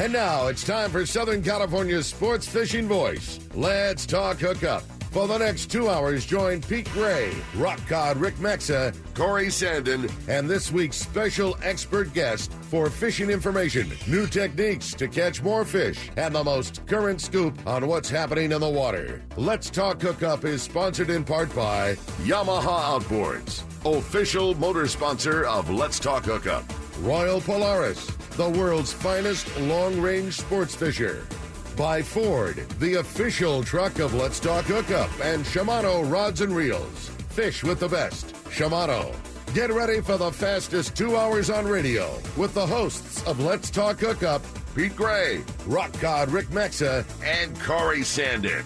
And now it's time for Southern California's sports fishing voice. Let's talk hookup. For the next 2 hours, join Pete Gray, Rock God Rick Maxa, Corey Sandin, and this week's special expert guest for fishing information, new techniques to catch more fish, and the most current scoop on what's happening in the water. Let's Talk Hookup is sponsored in part by Yamaha Outboards, official motor sponsor of Let's Talk Hookup. Royal Polaris, the world's finest long-range sports fisher. By Ford, the official truck of Let's Talk Hookup, and Shimano Rods and Reels. Fish with the best. Shimano. Get ready for the fastest 2 hours on radio with the hosts of Let's Talk Hookup, Pete Gray, Rock God Rick Maxa, and Corey Sandin.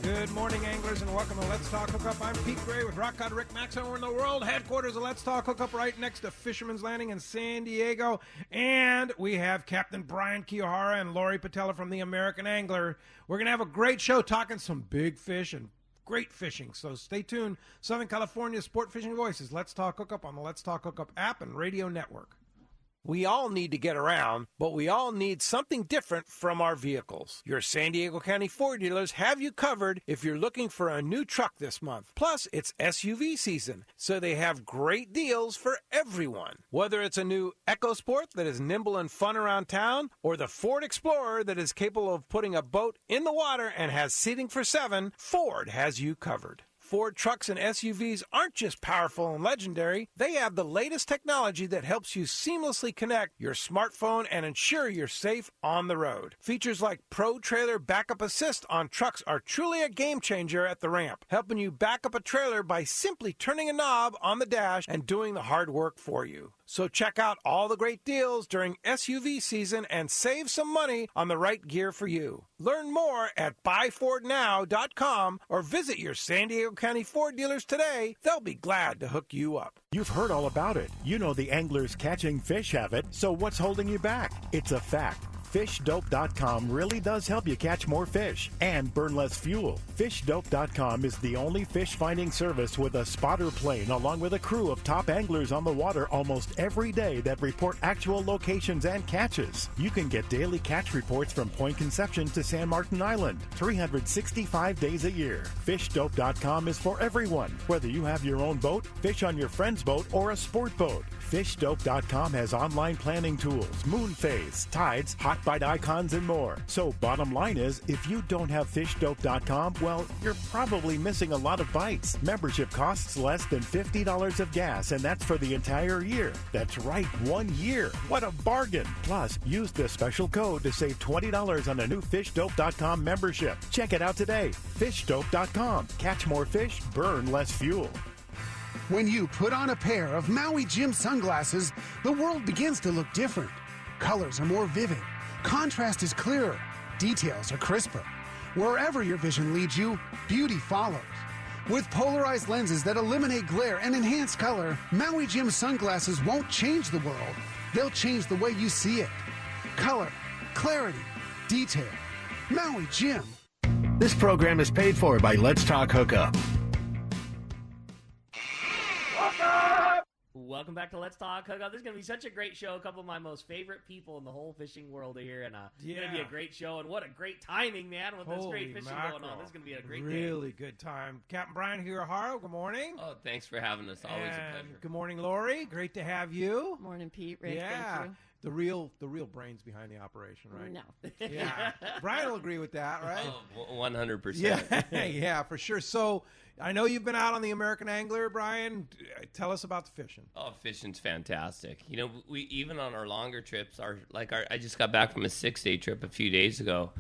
Good morning, anglers, and welcome to Let's Talk Hookup. I'm Pete Gray with Rock God Rick Maxa. We're in the world headquarters of Let's Talk Hookup right next to Fisherman's Landing in San Diego. And we have Captain Brian Kiyohara and Lori Patella from the American Angler. We're going to have a great show talking some big fish and great fishing. So stay tuned. Southern California's Sport Fishing Voices. Let's Talk Hookup on the Let's Talk Hookup app and radio network. We all need to get around, but we all need something different from our vehicles. Your San Diego County Ford dealers have you covered if you're looking for a new truck this month. Plus, it's SUV season, so they have great deals for everyone. Whether it's a new EcoSport that is nimble and fun around town, or the Ford Explorer that is capable of putting a boat in the water and has seating for 7, Ford has you covered. Ford trucks and SUVs aren't just powerful and legendary. They have the latest technology that helps you seamlessly connect your smartphone and ensure you're safe on the road. Features like Pro Trailer Backup Assist on trucks are truly a game changer at the ramp, helping you back up a trailer by simply turning a knob on the dash and doing the hard work for you. So check out all the great deals during SUV season and save some money on the right gear for you. Learn more at buyfordnow.com or visit your San Diego County Ford dealers today. They'll be glad to hook you up. You've heard all about it. You know the anglers catching fish have it, so what's holding you back? It's a fact. FishDope.com really does help you catch more fish and burn less fuel. FishDope.com is the only fish finding service with a spotter plane along with a crew of top anglers on the water almost every day that report actual locations and catches. You can get daily catch reports from Point Conception to San Martin Island, 365 days a year. FishDope.com is for everyone, whether you have your own boat, fish on your friend's boat, or a sport boat. FishDope.com has online planning tools, moon phase, tides, hot bite icons, and more. So bottom line is, if you don't have FishDope.com, well, you're probably missing a lot of bites. Membership costs less than $50 of gas, and that's for the entire year. That's right, 1 year. What a bargain. Plus, use the special code to save $20 on a new FishDope.com membership. Check it out today. FishDope.com. Catch more fish, burn less fuel. When you put on a pair of Maui Jim sunglasses, the world begins to look different. Colors are more vivid. Contrast is clearer. Details are crisper. Wherever your vision leads you, beauty follows. With polarized lenses that eliminate glare and enhance color, Maui Jim sunglasses won't change the world. They'll change the way you see it. Color, clarity, detail. Maui Jim. This program is paid for by Let's Talk Hookup. Welcome back to Let's Talk Hookup. This is going to be such a great show. A couple of my most favorite people in the whole fishing world are here, and it's going to be a great show. And what a great timing, man, with this great fishing going on. This is going to be a great day. Really good time. Captain Brian Kiyohara, good morning. Oh, thanks for having us. Always a pleasure. Good morning, Lori. Great to have you. Morning, Pete. Rick, yeah. thank you. The real brains behind the operation, right? No. Yeah. Brian will agree with that, right? Oh, 100%. Yeah, yeah, for sure. So I know you've been out on the American Angler, Brian. Tell us about the fishing. Oh, fishing's fantastic. You know, we even on our longer trips, I just got back from a 6-day trip a few days ago.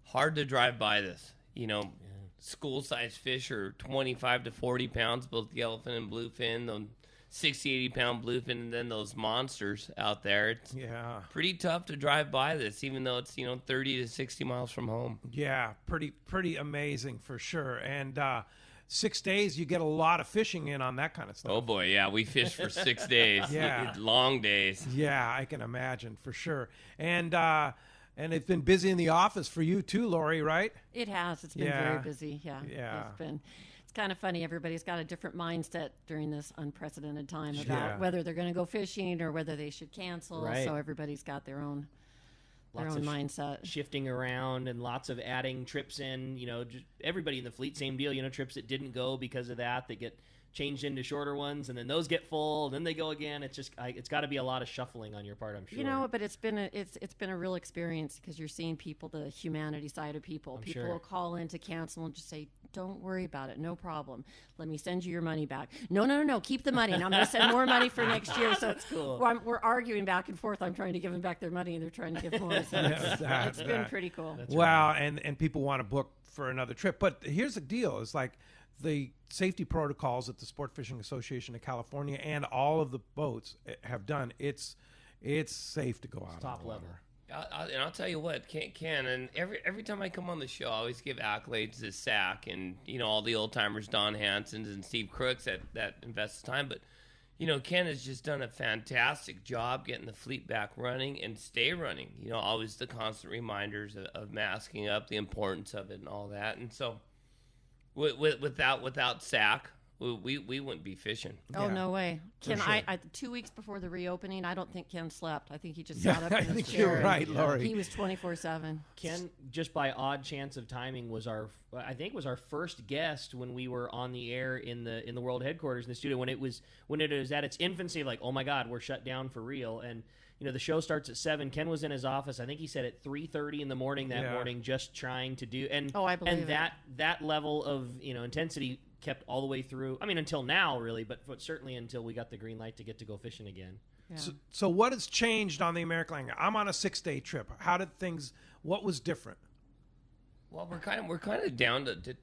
Hard to drive by this. You know, school-sized fish are 25 to 40 pounds, both the elephant and bluefin, the 60, 80-pound bluefin, and then those monsters out there. It's pretty tough to drive by this, even though it's, 30 to 60 miles from home. Yeah, pretty amazing for sure. And 6 days, you get a lot of fishing in on that kind of stuff. Oh, boy, yeah. We fished for 6 days. Yeah. Long days. Yeah, I can imagine, for sure. And it's been busy in the office for you, too, Lori, right? It has. It's been very busy. Yeah. Yeah. It's kind of funny. Everybody's got a different mindset during this unprecedented time about whether they're going to go fishing or whether they should cancel. Right. So everybody's got their own mindset. Shifting around and lots of adding trips in. Just everybody in the fleet, same deal. Trips that didn't go because of that get changed into shorter ones, and then those get full, and then they go again. It's just it's got to be a lot of shuffling on your part, I'm sure. But it's been a real experience because you're seeing people, the humanity side of people. People will call in to cancel and just say, "Don't worry about it, no problem. Let me send you your money back." No, keep the money, and I'm going to send more money for next year. So that's cool. We're arguing back and forth. I'm trying to give them back their money, and they're trying to give more. So it's been pretty cool. And people want to book for another trip, but here's the deal: it's like the safety protocols that the Sport Fishing Association of California and all of the boats have done. It's safe to go out top on the level. water. And I'll tell you what, Ken, and every time I come on the show, I always give accolades to SAC and all the old timers, Don Hansons and Steve Crooks that invests time. But Ken has just done a fantastic job getting the fleet back running and stay running. Always the constant reminders of masking up, the importance of it, and all that. And so, without SAC, we wouldn't be fishing. Oh, no way. Ken, sure. I 2 weeks before the reopening, I don't think Ken slept. I think he just sat up in I his think chair. you're right, Lori. He was 24/7. Ken, just by odd chance of timing, was our first guest when we were on the air in the world headquarters in the studio when it was at its infancy. Like, oh my God, we're shut down for real. And the show starts at 7. Ken was in his office. I think he said at 3:30 in the morning that morning, just trying to do. And I believe and that level of intensity kept all the way through. I mean, until now, really, but certainly until we got the green light to get to go fishing again. Yeah. So what has changed on the American Angler? I'm on a 6-day trip. What was different? Well, we're kind of down to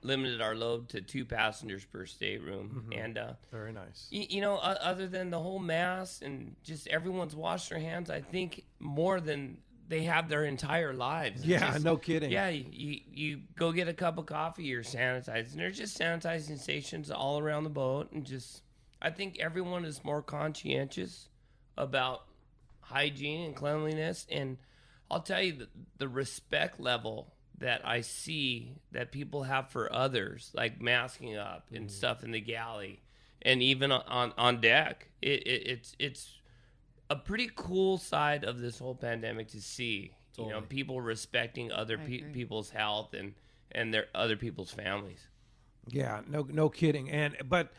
limited our load to 2 passengers per stateroom, and very nice. Other than the whole mask and just everyone's washed their hands, I think more than they have their entire lives. Yeah, no kidding. Yeah, you go get a cup of coffee, you're sanitizing. There's just sanitizing stations all around the boat, and I think everyone is more conscientious about hygiene and cleanliness. And I'll tell you the respect level that I see that people have for others, like masking up and stuff in the galley, and even on deck. It's a pretty cool side of this whole pandemic to see. Totally. People respecting other people's health and their other people's families. Yeah, no kidding. But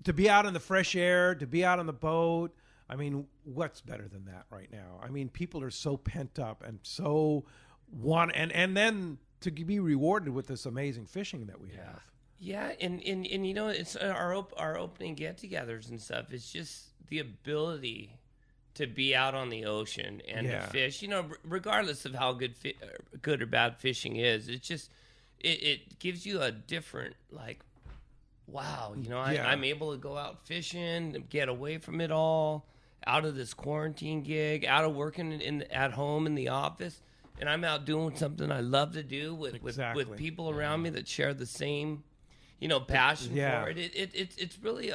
to be out in the fresh air, to be out on the boat, I mean, what's better than that right now? I mean, people are so pent up and so and then to be rewarded with this amazing fishing that we have. Yeah, and it's our opening get-togethers and stuff. It's just the ability to be out on the ocean and to fish. Regardless of how good or bad fishing is, it's just it gives you a different wow. I'm able to go out fishing, get away from it all, out of this quarantine gig, out of working at home in the office. And I'm out doing something I love to do with people around me that share the same, passion for it. It's really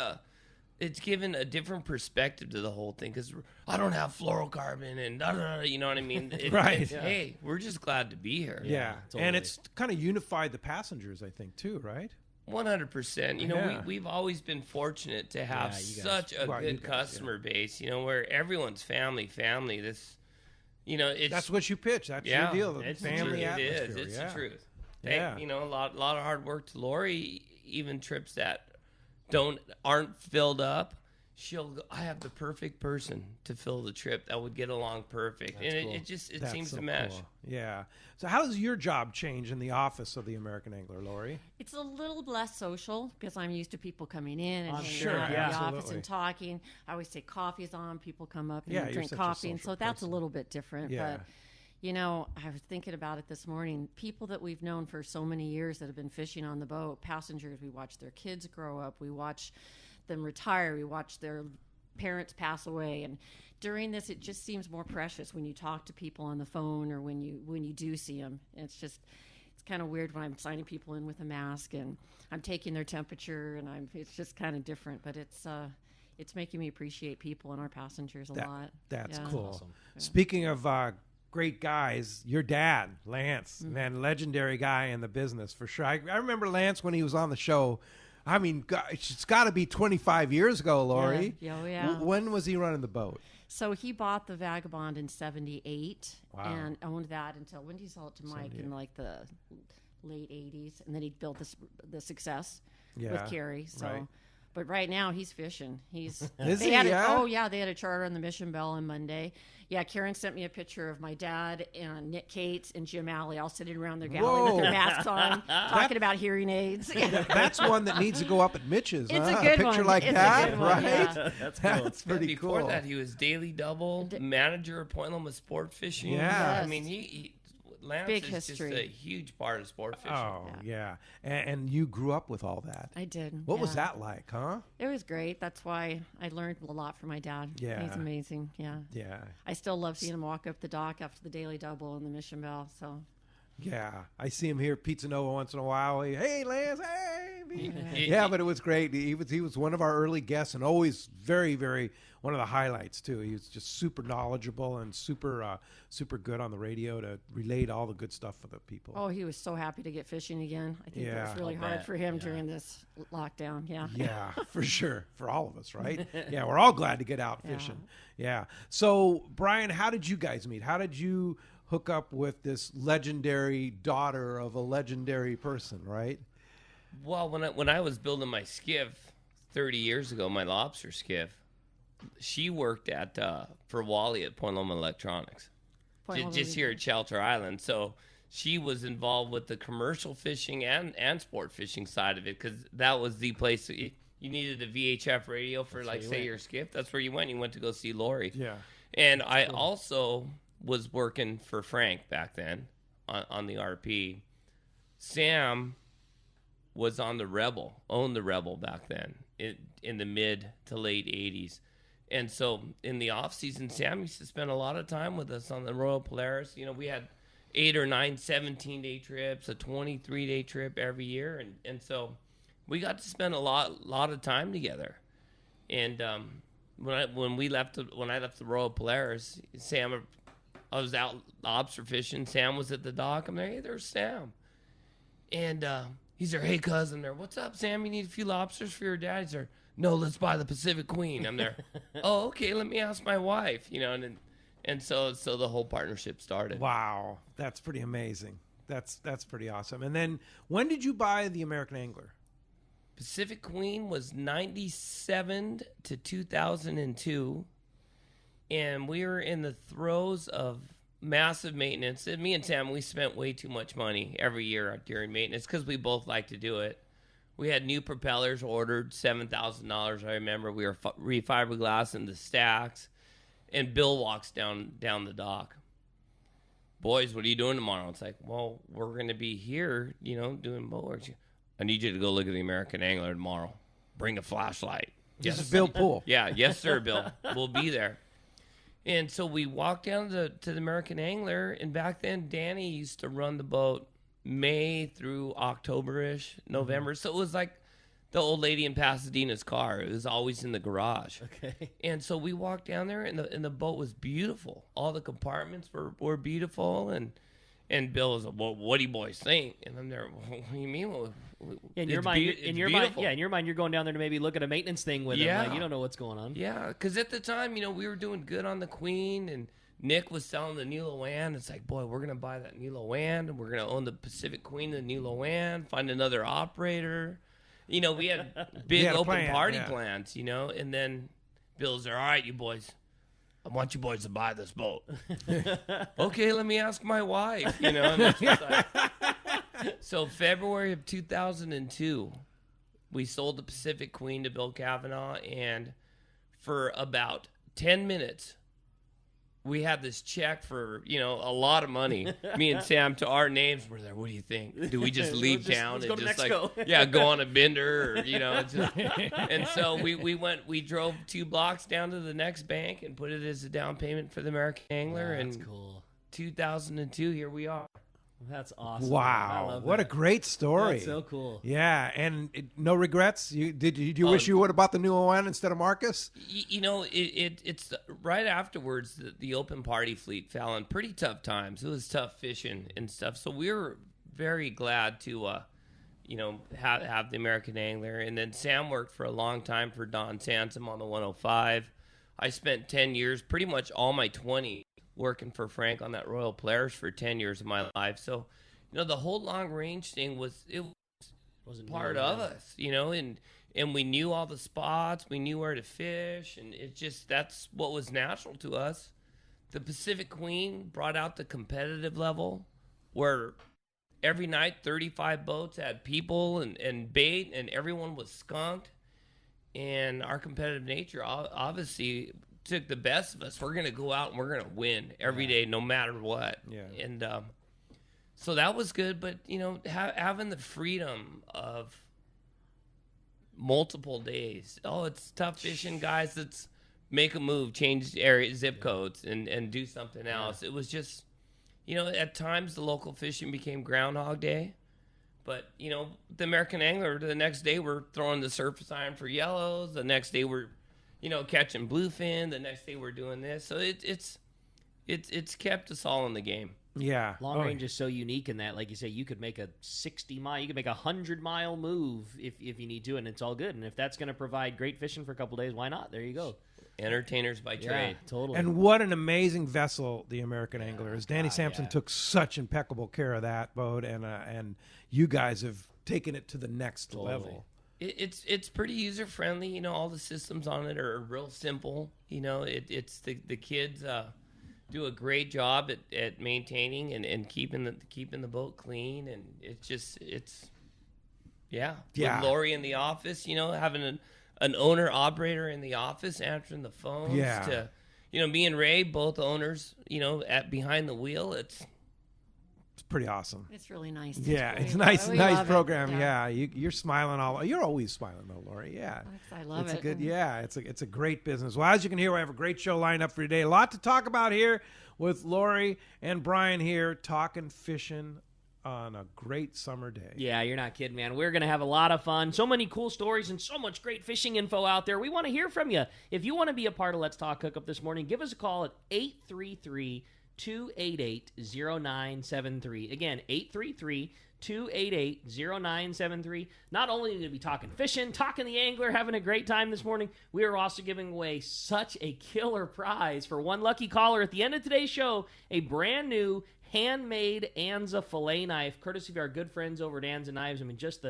it's given a different perspective to the whole thing because I don't have fluorocarbon and you know what I mean? Right. Hey, we're just glad to be here. Yeah. Totally. And it's kind of unified the passengers, I think, too, right? 100%. We've always been fortunate to have such a good customer base, where everyone's family. That's what you pitch. That's your deal. The family atmosphere. It is. It's the truth. Yeah. A lot of hard work to Lori. Even trips that aren't filled up, she'll go, I have the perfect person to fill the trip that would get along perfect. That's and cool. it seems to mesh. Cool. Yeah. So how does your job change in the office of the American Angler, Lori? It's a little less social because I'm used to people coming in and hanging sure, out in yeah. the office Absolutely. and talking. I always say coffee's on. People come up and Yeah, you're drink such a coffee, and social so that's a person. little bit different. Yeah. But I was thinking about it this morning. People that we've known for so many years that have been fishing on the boat, passengers, we watch their kids grow up, we watch them retire, we watch their parents pass away, and during this it just seems more precious when you talk to people on the phone or when you do see them. It's kind of weird when I'm signing people in with a mask and I'm taking their temperature and it's just kind of different, but it's making me appreciate people and our passengers a lot. That's Yeah. cool. Awesome. Speaking of great guys, your dad, Lance, man, legendary guy in the business for sure. I remember Lance when he was on the show. I mean, it's got to be 25 years ago, Lori. Yeah. Oh, yeah. When was he running the boat? So he bought the Vagabond in 78 Wow. and owned that until, when did he sell it to Mike? In like the late 80s. And then he built the Success with Carrie. So, right. But right now he's fishing. He's Is they he? had Yeah? Oh yeah, they had a charter on the Mission Bell on Monday. Yeah, Karen sent me a picture of my dad and Nick Cates and Jim Alley all sitting around their galley with their masks on, talking about hearing aids. That's one that needs to go up at Mitch's. It's huh? a good picture one. like It's a that, good one, right? yeah. That's cool. That's pretty Before cool. that, he was daily double manager of Point Loma Sport Fishing. Yeah. I mean, he Lance Big is history. just a huge part of sport fishing. Oh, yeah. And you grew up with all that. I did. What was yeah. that like, huh? It was great. That's why I learned a lot from my dad. Yeah. He's amazing. Yeah. Yeah. I still love seeing him walk up the dock after the daily double in the Mission Bell. So Yeah. I see him here at Pizza Nova once in a while. Hey, Lance, hey. Yeah. But it was great. He was one of our early guests and always very, very one of the highlights too. He was just super knowledgeable and super good on the radio to relate all the good stuff for the people. Oh, he was so happy to get fishing again. I think Yeah. it was really I'll hard bet. for him Yeah. during this lockdown. Yeah. Yeah, for sure. For all of us, right? Yeah, we're all glad to get out fishing. Yeah. So, Brian, how did you guys meet? How did you hook up with this legendary daughter of a legendary person, right? Well, when I was building my skiff 30 years ago, my lobster skiff, she worked for Wally at Point Loma Electronics, just here at Shelter Island. So she was involved with the commercial fishing and sport fishing side of it, because that was the place that you needed a VHF radio for, like, say, your skiff. That's where you went. You went to go see Lori. Yeah. And I also was working for Frank back then on the RP. Sam was on the Rebel, owned the Rebel back then in the mid to late 80s. And so in the off season, Sam used to spend a lot of time with us on the Royal Polaris. You know, we had 8 or 9 17-day trips, a 23-day trip every year. And so we got to spend a lot of time together. And when I left the Royal Polaris, Sam, I was out lobster fishing. Sam was at the dock. I'm there. Hey, there's Sam. And he's there. Hey, cousin. There. What's up, Sam? You need a few lobsters for your dad? He's there. No, let's buy the Pacific Queen. I'm there. Oh, okay. Let me ask my wife. You know, and so the whole partnership started. Wow, that's pretty amazing. That's pretty awesome. And then when did you buy the American Angler? Pacific Queen was 97 to 2002, and we were in the throes of massive maintenance. And me and Sam, we spent way too much money every year during maintenance because we both like to do it. We had new propellers ordered, $7,000. I remember we were refiberglassing the stacks, and Bill walks down the dock. Boys, what are you doing tomorrow? It's like, well, we're going to be here, doing boat work. I need you to go look at the American Angler tomorrow. Bring a flashlight. This is Bill Poole. Yeah, yes, sir, Bill. We'll be there. And so we walked down to the American Angler, and back then Danny used to run the boat May through October-ish, November. So it was like the old lady in Pasadena's car. It was always in the garage. Okay. And so we walked down there, and the boat was beautiful. All the compartments were beautiful, and Bill was like, well, what do you boys think? And I'm there, what do you mean? Well, In your mind, you're going down there to maybe look at a maintenance thing with him. Like, you don't know what's going on. Yeah, because at the time, we were doing good on the Queen, and Nick was selling the New Loan. It's like, boy, we're going to buy that New Loan, and we're going to own the Pacific Queen, the New Loan, find another operator. We had big open party plans, and then Bill's there, all right, you boys, I want you boys to buy this boat. Okay, let me ask my wife, and it's just like, so February of 2002, we sold the Pacific Queen to Bill Cavanaugh, and for about 10 minutes, we had this check for, a lot of money. Me and Sam, to our names, were there. What do you think? Do we just leave town let's and go to just Mexico. go on a bender, or, and so we drove 2 blocks down to the next bank and put it as a down payment for the American Angler. That's and cool. 2002, here we are. That's awesome. Wow, I love what that. a great story. That's so cool. Yeah, and no regrets? Did you wish you would have bought the new ON instead of Marcus? It's right afterwards the open party fleet fell in pretty tough times. It was tough fishing and stuff. So we were very glad to, have the American Angler. And then Sam worked for a long time for Don Sansom on the 105. I spent 10 years, pretty much all my 20, working for Frank on that Royal Polaris for 10 years of my life. So, the whole long range thing wasn't part of us, and we knew all the spots, we knew where to fish, and that's what was natural to us. The Pacific Queen brought out the competitive level where every night 35 boats had people and bait, and everyone was skunked. And our competitive nature obviously took the best of us. We're going to go out and we're going to win every day, no matter what. Yeah. And so that was good. But, having the freedom of multiple days. Oh, it's tough fishing, guys. Let's make a move, change zip codes, and do something else. It was just, at times the local fishing became Groundhog Day. But, the American Angler, the next day we're throwing the surface iron for yellows. The next day we're, catching bluefin. The next day we're doing this. So it's kept us all in the game. Yeah. Long range is so unique in that, like you say, you could make a 60-mile, you could make a 100-mile move if you need to, and it's all good. And if that's going to provide great fishing for a couple days, why not? There you go. Entertainers by trade. Totally. And what an amazing vessel the American Angler is. Danny Sampson took such impeccable care of that boat, and you guys have taken it to the next level. It's pretty user friendly. All the systems on it are real simple. It's the kids do a great job at maintaining and keeping the boat clean, and it's with Lori in the office, having an owner operator in the office answering the phones to, me and Ray, both owners, at behind the wheel. It's pretty awesome. It's really nice. Yeah, it's nice program. Yeah, you're smiling you're always smiling though, Lori. Yeah, I love it. It's a good. Yeah, it's a great business. Well, as you can hear, we have a great show lined up for today. A lot to talk about here with Lori and Brian here talking fishing on a great summer day. Yeah, you're not kidding, man. We're going to have a lot of fun. So many cool stories and so much great fishing info out there. We want to hear from you. If you want to be a part of Let's Talk Hookup this morning, give us a call at 833-288-0973. Again, 833-288-0973. Not only are we going to be talking fishing, talking the angler, having a great time this morning, we are also giving away such a killer prize for one lucky caller at the end of today's show, a brand new handmade Anza fillet knife, courtesy of our good friends over at Anza Knives. I mean, just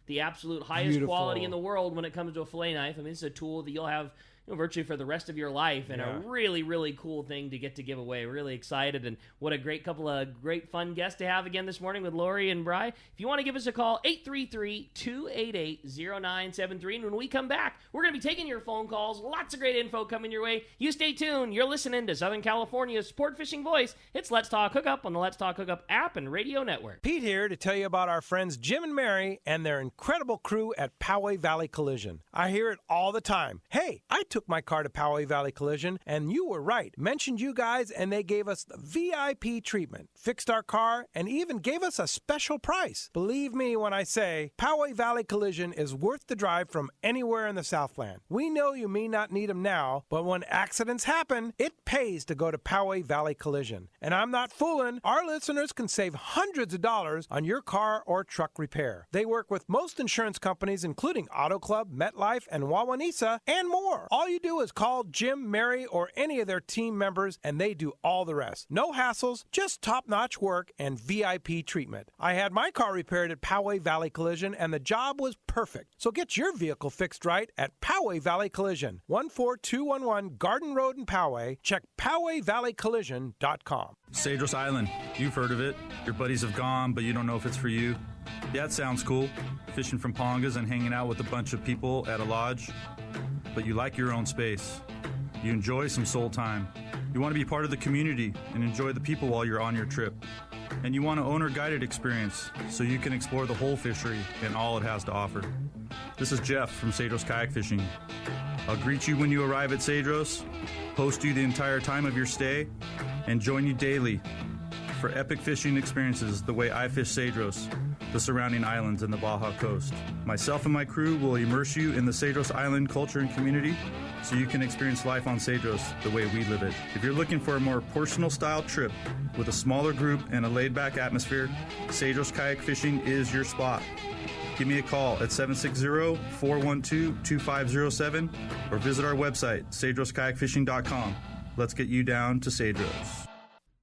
the absolute highest quality in the world when it comes to a fillet knife. I mean, it's a tool that you'll have virtually for the rest of your life, and a really, really cool thing to get to give away. Really excited, and what a great couple of great fun guests to have again this morning with Lori and Bri. If you want to give us a call, 833-288-0973, and when we come back, we're going to be taking your phone calls. Lots of great info coming your way. You stay tuned. You're listening to Southern California's sport fishing voice. It's Let's Talk Hookup on the Let's Talk Hookup app and radio network. Pete here to tell you about our friends Jim and Mary and their incredible crew at Poway Valley Collision. I hear it all the time. Hey, I took my car to Poway Valley Collision, and you were right. Mentioned you guys, and they gave us the VIP treatment, fixed our car, and even gave us a special price. Believe me when I say Poway Valley Collision is worth the drive from anywhere in the Southland. We know you may not need them now, but when accidents happen, it pays to go to Poway Valley Collision. And I'm not fooling. Our listeners can save hundreds of dollars on your car or truck repair. They work with most insurance companies, including Auto Club, MetLife, and Wawanesa, and more. All you do is call Jim, Mary, or any of their team members, and they do all the rest. No hassles, just top-notch work and VIP treatment. I had my car repaired at Poway Valley Collision, and the job was perfect. So get your vehicle fixed right at Poway Valley Collision, 14211 Garden Road in Poway. Check PowayValleyCollision.com. Cedros Island, you've heard of it. Your buddies have gone, but you don't know if it's for you. Yeah, it sounds cool, fishing from pongas and hanging out with a bunch of people at a lodge. But you like your own space. You enjoy some soul time. You want to be part of the community and enjoy the people while you're on your trip. And you want an owner-guided experience so you can explore the whole fishery and all it has to offer. This is Jeff from Cedros Kayak Fishing. I'll greet you when you arrive at Cedros, host you the entire time of your stay, and join you daily for epic fishing experiences the way I fish Cedros, the surrounding islands, and the Baja Coast. Myself and my crew will immerse you in the Cedros Island culture and community so you can experience life on Cedros the way we live it. If you're looking for a more personal-style trip with a smaller group and a laid-back atmosphere, Cedros Kayak Fishing is your spot. Give me a call at 760-412-2507 or visit our website, cedroskayakfishing.com. Let's get you down to Cedros.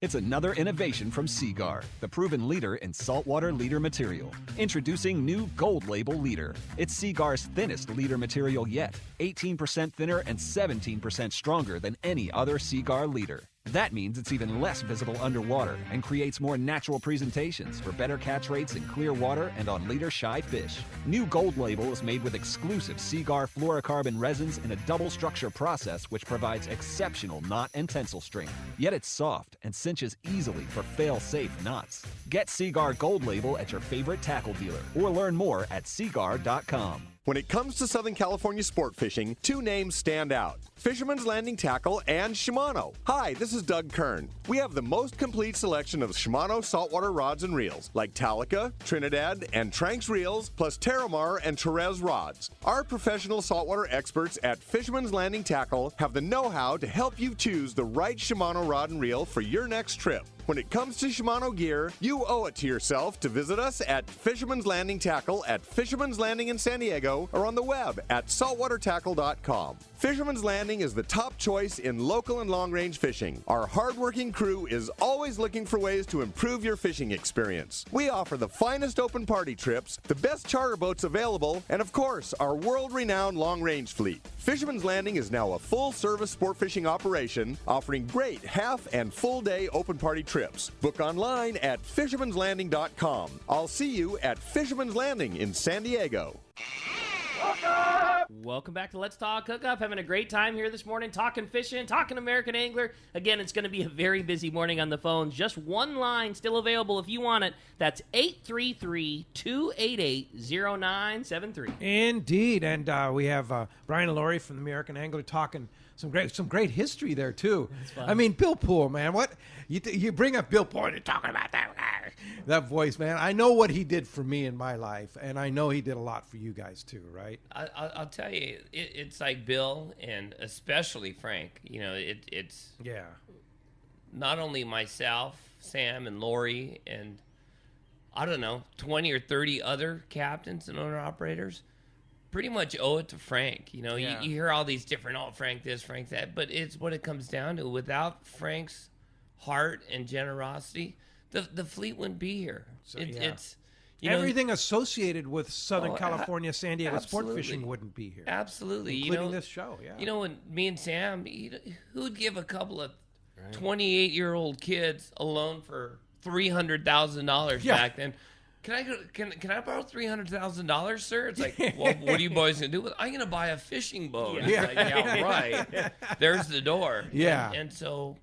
It's another innovation from Seagar, the proven leader in saltwater leader material. Introducing new Gold Label Leader. It's Seagar's thinnest leader material yet, 18% thinner and 17% stronger than any other Seagar leader. That means it's even less visible underwater and creates more natural presentations for better catch rates in clear water and on leader-shy fish. New Gold Label is made with exclusive Seagar fluorocarbon resins in a double structure process which provides exceptional knot and tensile strength. Yet it's soft and cinches easily for fail-safe knots. Get Seagar Gold Label at your favorite tackle dealer or learn more at seagar.com. When it comes to Southern California sport fishing, two names stand out: Fisherman's Landing Tackle and Shimano. Hi, this is Doug Kern. We have the most complete selection of Shimano saltwater rods and reels, like Talica, Trinidad, and Tranks reels, plus Terramar and Therese rods. Our professional saltwater experts at Fisherman's Landing Tackle have the know-how to help you choose the right Shimano rod and reel for your next trip. When it comes to Shimano gear, you owe it to yourself to visit us at Fisherman's Landing Tackle at Fisherman's Landing in San Diego or on the web at saltwatertackle.com. Fisherman's Landing is the top choice in local and long-range fishing. Our hard-working crew is always looking for ways to improve your fishing experience. We offer the finest open party trips, the best charter boats available, and of course, our world-renowned long-range fleet. Fisherman's Landing is now a full-service sport fishing operation, offering great half and full-day open party trips. Book online at fishermanslanding.com. I'll see you at Fisherman's Landing in San Diego. Welcome back to Let's Talk Hookup. Having a great time here this morning, talking fishing, talking American Angler. Again, it's going to be a very busy morning on the phones. Just one line still available if you want it. That's 833-288-0973. Indeed, and we have Brian and Lori from the American Angler talking some great history there too. I mean, Bill Poole, man, what you bring up Bill Poole and you're talking about that voice, man. I know what he did for me in my life, and I know he did a lot for you guys too, right? I'll tell you, it's like Bill and especially Frank. You know, it's not only myself, Sam, and Lori, and I don't know, 20 or 30 other captains and owner-operators pretty much owe it to Frank. You know, you hear all these different, Frank this, Frank that, but it's what it comes down to. Without Frank's heart and generosity, the fleet wouldn't be here. So, it's everything associated with Southern California, San Diego sport fishing wouldn't be here. Absolutely. Including this show, You know, when me and Sam, who'd give a couple of 28-year-old kids a loan for $300,000 back then? Can I borrow $300,000, sir? It's like, well, what are you boys gonna do with it? I'm gonna buy a fishing boat. Right. There's the door. Yeah. And so,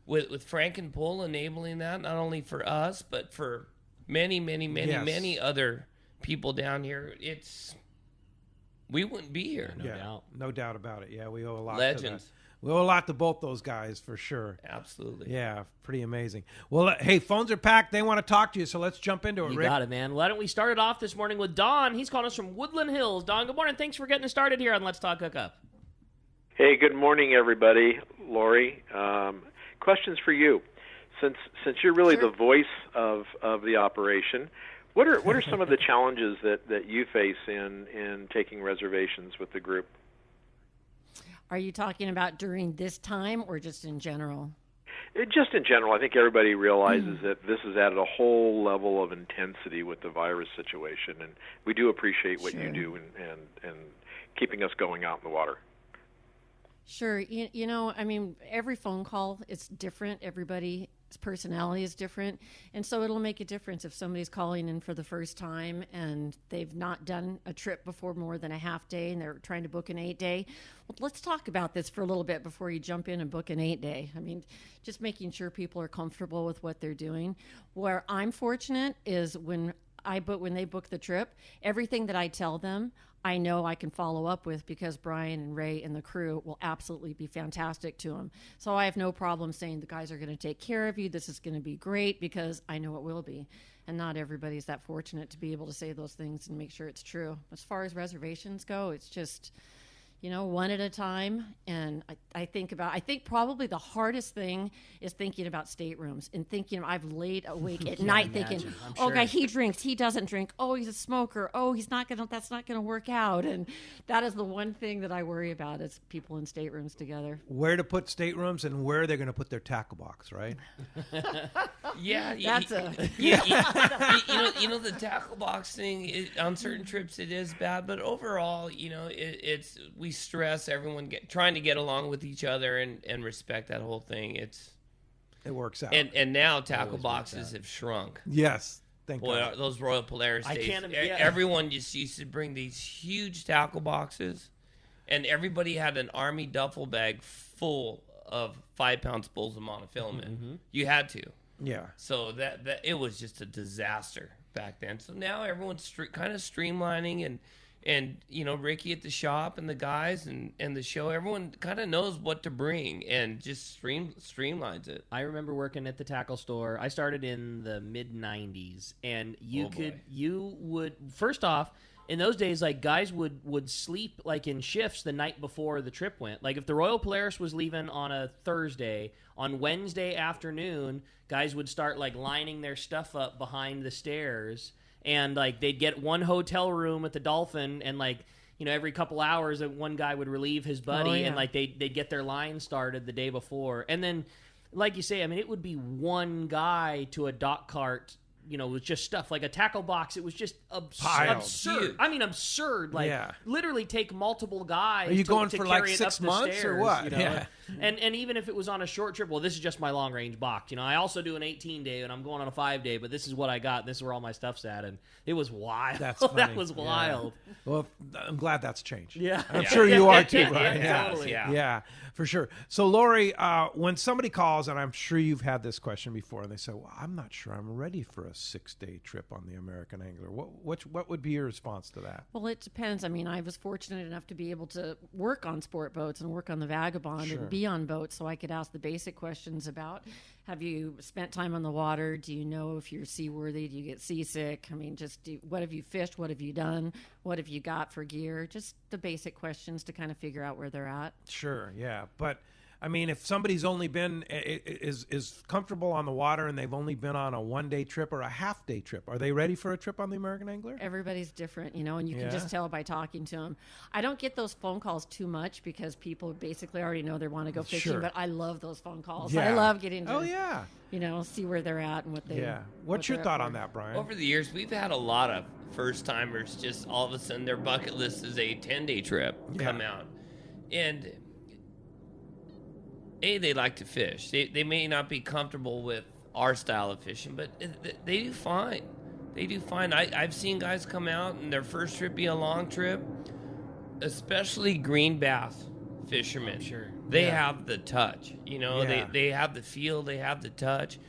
with Frank and Poole enabling that, not only for us but for many other people down here, we wouldn't be here. No doubt about it. Yeah, we owe a lot. Legends. We owe a lot to both those guys for sure. Absolutely. Yeah, pretty amazing. Well, hey, phones are packed. They want to talk to you, so let's jump into it, You Rick. got it, man. Why don't we start it off this morning with Don? He's calling us from Woodland Hills. Don, good morning. Thanks for getting us started here on Let's Talk Hookup. Hey, good morning, everybody. Lori, questions for you. Since you're really the voice of the operation, what are some of the challenges that you face in taking reservations with the group? Are you talking about during this time or just in general? Just in general. I think everybody realizes that this has added a whole level of intensity with the virus situation, and we do appreciate what you do and keeping us going out in the water. Sure. You know, I mean, every phone call is different. Everybody's personality is different. And so it'll make a difference if somebody's calling in for the first time and they've not done a trip before more than a half day and they're trying to book an 8-day. Well, let's talk about this for a little bit before you jump in and book an 8-day. I mean, just making sure people are comfortable with what they're doing. Where I'm fortunate is when when they book the trip, everything that I tell them, I know I can follow up with because Brian and Ray and the crew will absolutely be fantastic to them. So I have no problem saying the guys are going to take care of you. This is going to be great because I know it will be. And not everybody's that fortunate to be able to say those things and make sure it's true. As far as reservations go, it's just, one at a time. And I think probably the hardest thing is thinking about staterooms and thinking I've laid awake at night thinking, God, he drinks, he doesn't drink. Oh, he's a smoker. Oh, that's not going to work out. And that is the one thing that I worry about is people in staterooms together. Where to put staterooms and where they're going to put their tackle box, right? Yeah. That's the tackle box thing, on certain trips it is bad, but overall, we stress everyone trying to get along with each other and respect that whole thing. It works out. And now tackle boxes have shrunk. Yes. Thank God. Those Royal Polaris days. Everyone just used to bring these huge tackle boxes, and everybody had an Army duffel bag full of 5-pound spools of monofilament. Mm-hmm. You had to. Yeah. So that it was just a disaster back then. So now everyone's kind of streamlining and Ricky at the shop and the guys and the show, everyone kind of knows what to bring and just streamlines it. I remember working at the tackle store. I started in the mid-90s, and you would first off, in those days, like, guys would sleep like in shifts the night before the trip went. Like, if the Royal Polaris was leaving on a Thursday, on Wednesday afternoon, guys would start like lining their stuff up behind the stairs. And, like, they'd get one hotel room at the Dolphin, and, like, every couple hours, one guy would relieve his buddy, and, like, they'd get their line started the day before. And then, like you say, I mean, it would be one guy to a dock cart, with just stuff. Like a tackle box, it was just absurd. I mean, absurd. Like, literally take multiple guys. Are you going to for, carry like, it 6 up the months stairs, or what? Yeah. And even if it was on a short trip, well, this is just my long-range box. I also do an 18-day, and I'm going on a 5-day, but this is what I got. This is where all my stuff's at, and it was wild. That's funny. That was wild. Well, I'm glad that's changed. Yeah. I'm sure you are, too, right? Totally. Yeah, for sure. So, Lori, when somebody calls, and I'm sure you've had this question before, and they say, well, I'm not sure I'm ready for a 6-day trip on the American Angler. What would be your response to that? Well, it depends. I mean, I was fortunate enough to be able to work on sport boats and work on the Vagabond and be on boats, so I could ask the basic questions about, have you spent time on the water? Do you know if you're seaworthy? Do you get seasick? I mean, what have you fished? What have you done? What have you got for gear? Just the basic questions to kind of figure out where they're at. Sure, yeah. But, I mean, if somebody's only been, is comfortable on the water and they've only been on a 1-day trip or a half-day trip, are they ready for a trip on the American Angler? Everybody's different, and you can just tell by talking to them. I don't get those phone calls too much because people basically already know they want to go fishing, but I love those phone calls. Yeah. I love getting to, see where they're at and what they What's your thought on that, Brian? Over the years, we've had a lot of first-timers just all of a sudden their bucket list is a 10-day trip come out. And they like to fish. They may not be comfortable with our style of fishing, but they do fine. They do fine. I've seen guys come out and their first trip be a long trip, especially green bass fishermen. Sure. They have the touch. They have the feel. They have the touch.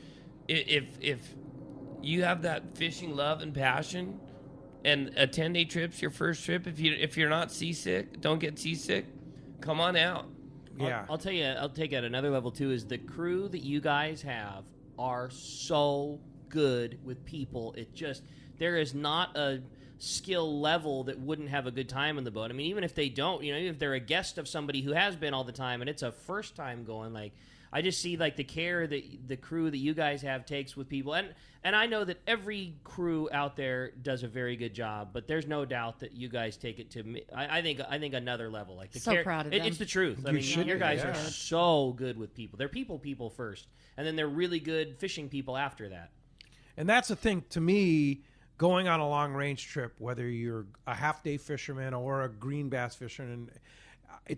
If you have that fishing love and passion, and a 10-day trip's your first trip, if you're not seasick, don't get seasick, come on out. Yeah. I'll tell you, I'll take it at another level, too, is the crew that you guys have are so good with people. There is not a skill level that wouldn't have a good time in the boat. I mean, even if they don't, even if they're a guest of somebody who has been all the time and it's a first time going, like, I just see, like, the care that the crew that you guys have takes with people. And I know that every crew out there does a very good job, but there's no doubt that you guys take it to me. I think another level. Like, the so care, proud of them. It's the truth. I mean, your guys are so good with people. They're people first, and then they're really good fishing people after that. And that's the thing, to me, going on a long-range trip, whether you're a half-day fisherman or a green bass fisherman,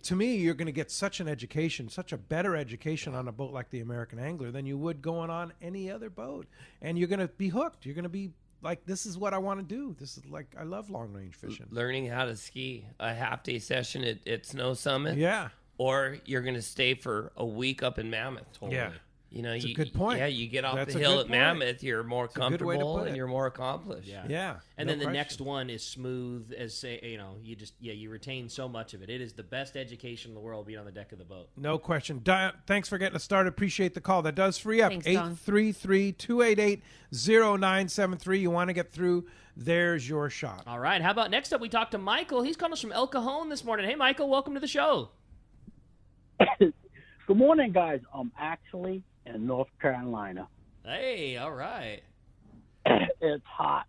to me, you're going to get such an education, such a better education on a boat like the American Angler than you would going on any other boat. And you're going to be hooked. You're going to be like, this is what I want to do. This is like, I love long-range fishing. Learning how to ski, a half-day session at Snow Summit. Yeah. Or you're going to stay for a week up in Mammoth. Yeah. That's a good point. Yeah, you get off That's the a hill good at point. Mammoth, you're more That's a good way to comfortable put and it. you're more accomplished. Yeah. And no then the question. next one is smooth as say, you retain so much of it. It is the best education in the world being on the deck of the boat. No question. Thanks for getting us started. Appreciate the call. That does free up. Thanks, Don. 833-288-0973. You want to get through, there's your shot. All right. How about next up we talk to Michael. He's calling us from El Cajon this morning. Hey, Michael, welcome to the show. Good morning, guys. I'm actually in North Carolina. Hey, all right. It's hot.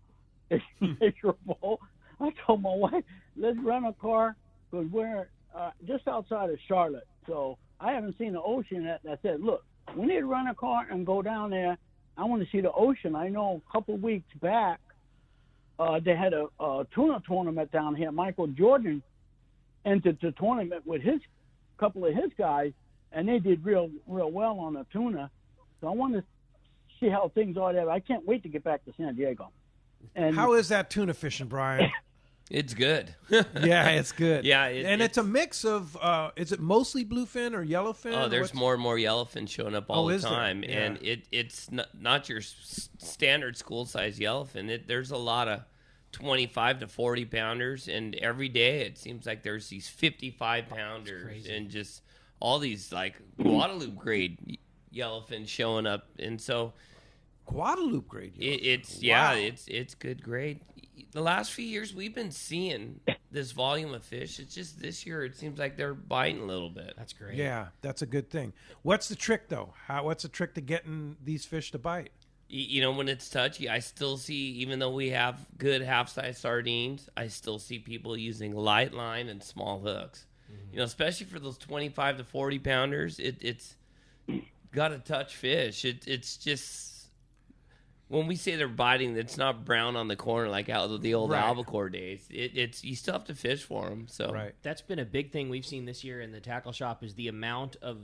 It's miserable. I told my wife, let's rent a car because we're just outside of Charlotte. So I haven't seen the ocean yet. I said, look, we need to rent a car and go down there. I want to see the ocean. I know a couple of weeks back they had a tuna tournament down here. Michael Jordan entered the tournament with his couple of his guys, and they did real well on the tuna. So I want to see how things are there. I can't wait to get back to San Diego. And How is that tuna fishing, Brian? It's good. Yeah, it's good. Yeah, it's a mix of, is it mostly bluefin or yellowfin? Oh, there's more and more yellowfin showing up all the is there? time, Yeah. and it's not your standard school size yellowfin. There's a lot of 25 to 40 pounders, and every day it seems like there's these 55 pounders and just all these like Guadalupe grade yellowfin showing up, and so Guadalupe grade. It's good grade. The last few years we've been seeing this volume of fish. It's just this year it seems like they're biting a little bit. That's great. Yeah, that's a good thing. What's the trick, though? What's the trick to getting these fish to bite? When it's touchy, I still see, even though we have good half-size sardines, I still see people using light line and small hooks. Especially for those 25 to 40 pounders, it's got to touch fish. It's just, when we say they're biting, it's not brown on the corner like out of the old albacore days. It's you still have to fish for them. So that's been a big thing we've seen this year in the tackle shop is the amount of.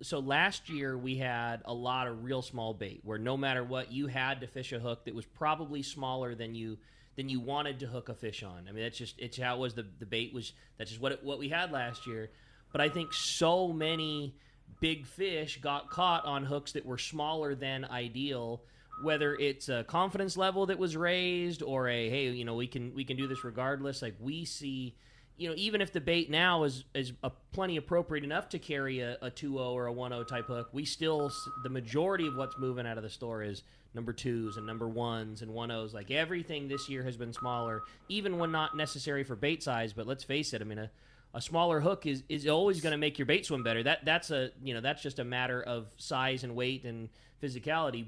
So last year we had a lot of real small bait where no matter what you had to fish a hook that was probably smaller than you wanted to hook a fish on. I mean it's how it was. The bait was that's just what we had last year. But I think so many big fish got caught on hooks that were smaller than ideal. Whether it's a confidence level that was raised or we can do this regardless. Like we see, even if the bait now is plenty appropriate enough to carry a 2.0 or a 1.0 type hook, we still, the majority of what's moving out of the store is number 2s and number 1s and 1.0s. Like everything this year has been smaller, even when not necessary for bait size. But let's face it, I mean, a smaller hook is always going to make your bait swim better. That's just a matter of size and weight and physicality.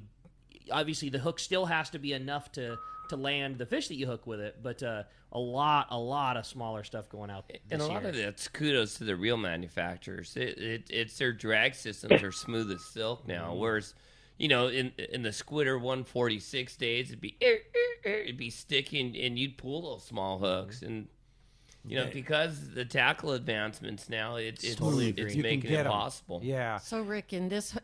Obviously, the hook still has to be enough to land the fish that you hook with it, but a lot of smaller stuff going out this and a lot year. of that's kudos to the reel manufacturers. It's their drag systems are smooth as silk now. Whereas, in the Squidder 146 days, it'd be sticky, and you'd pull those small hooks and. Because the tackle advancements now, it's making it possible. Yeah. So Rick, in this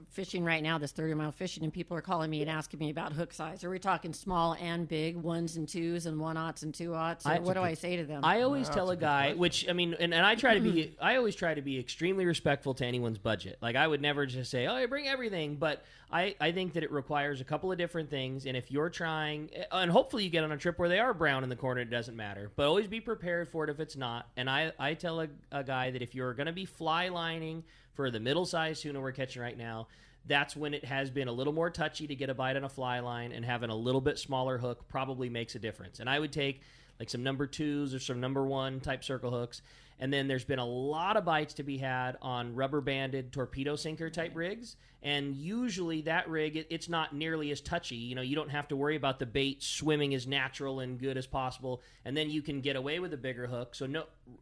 fishing right now, this 30-mile fishing, and people are calling me and asking me about hook size. Are we talking small and big, 1s and 2s and 1/0s and 2/0s? What do I say to them? I always tell a guy, which I mean, and I try to be. I always try to be extremely respectful to anyone's budget. Like I would never just say, "Oh, I bring everything," but I think that it requires a couple of different things. And if you're trying, and hopefully you get on a trip where they are brown in the corner, it doesn't matter. But always be prepared for it if it's not. And I tell a guy that if you're going to be fly lining for the middle-sized tuna we're catching right now, that's when it has been a little more touchy to get a bite on a fly line, and having a little bit smaller hook probably makes a difference. And I would take like some number 2s or some number 1 type circle hooks. And then there's been a lot of bites to be had on rubber-banded torpedo sinker type rigs. And usually that rig, it's not nearly as touchy. You don't have to worry about the bait swimming as natural and good as possible. And then you can get away with a bigger hook. So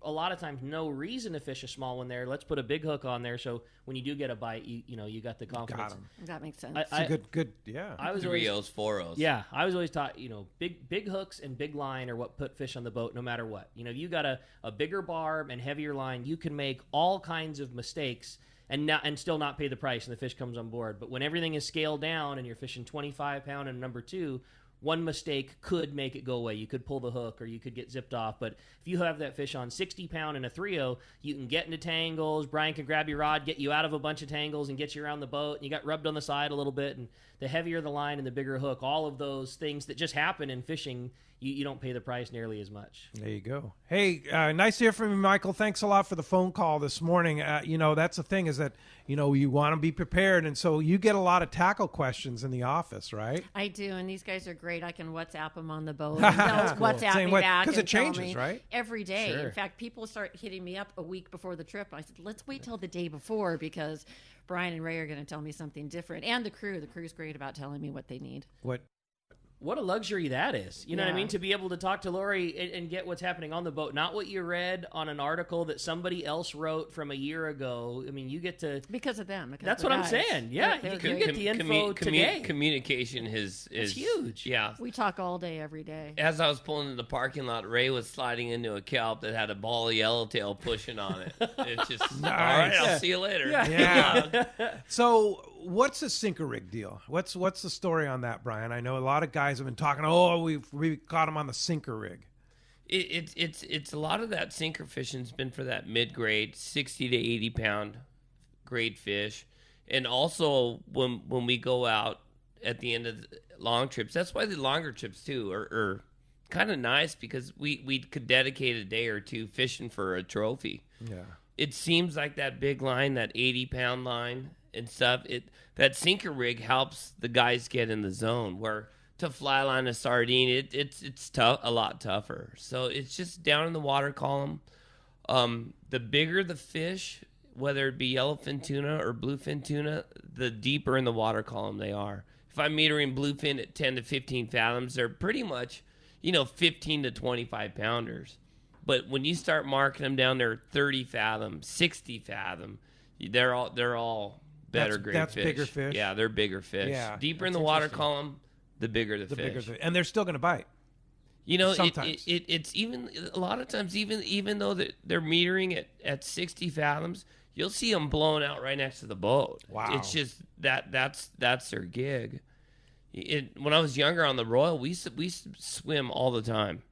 a lot of times no reason to fish a small one there. Let's put a big hook on there so when you do get a bite, you got the confidence. Got 'em. That makes sense. It's a good, yeah. I was 3-0s, 4-0s. Yeah, I was always taught, big hooks and big line are what put fish on the boat no matter what. You got a bigger barb and heavier line, you can make all kinds of mistakes and still not pay the price and the fish comes on board. But when everything is scaled down and you're fishing 25-pound and number 2, one mistake could make it go away. You could pull the hook or you could get zipped off. But if you have that fish on 60-pound in a 3-0, you can get into tangles. Brian can grab your rod, get you out of a bunch of tangles, and get you around the boat. And you got rubbed on the side a little bit. And the heavier the line and the bigger hook, all of those things that just happen in fishing, you don't pay the price nearly as much. There you go. Hey, nice to hear from you, Michael. Thanks a lot for the phone call this morning. That's the thing is that, you want to be prepared. And so you get a lot of tackle questions in the office, right? I do. And these guys are great. I can WhatsApp them on the boat. And they'll WhatsApp me back. Because it tell changes, me right? Every day. Sure. In fact, people start hitting me up a week before the trip. I said, let's wait till the day before because Brian and Ray are going to tell me something different. And the crew. The crew's great about telling me what they need. What a luxury that is. You know what I mean? To be able to talk to Lori and get what's happening on the boat. Not what you read on an article that somebody else wrote from a year ago. I mean, you get to... Because of them. That's what I'm saying. Yeah, you get the info today. Communication is huge. Yeah. We talk all day, every day. As I was pulling into the parking lot, Ray was sliding into a kelp that had a ball of yellowtail pushing on it. It's just, nice. All right, I'll see you later. Yeah. So... what's the sinker rig deal? What's the story on that, Brian? I know a lot of guys have been talking. Oh, we caught him on the sinker rig. It's a lot of that sinker fishing's been for that mid grade, 60 to 80 pound grade fish, and also when we go out at the end of the long trips. That's why the longer trips too are kind of nice because we could dedicate a day or two fishing for a trophy. Yeah. It seems like that big line, that 80-pound line and stuff, that sinker rig helps the guys get in the zone. Where to fly line a sardine, it's tough, a lot tougher. So it's just down in the water column. The bigger the fish, whether it be yellowfin tuna or bluefin tuna, the deeper in the water column they are. If I'm metering bluefin at 10 to 15 fathoms, they're pretty much, 15 to 25 pounders. But when you start marking them down there 30 fathom, 60 fathom, they're all better grade that's fish. That's bigger fish? Yeah, they're bigger fish. Yeah, deeper in the water column, the bigger the fish. And they're still going to bite. Sometimes. It's even a lot of times, even though they're metering at 60 fathoms, you'll see them blown out right next to the boat. Wow. It's just that's their gig. When I was younger on the Royal, we swim all the time.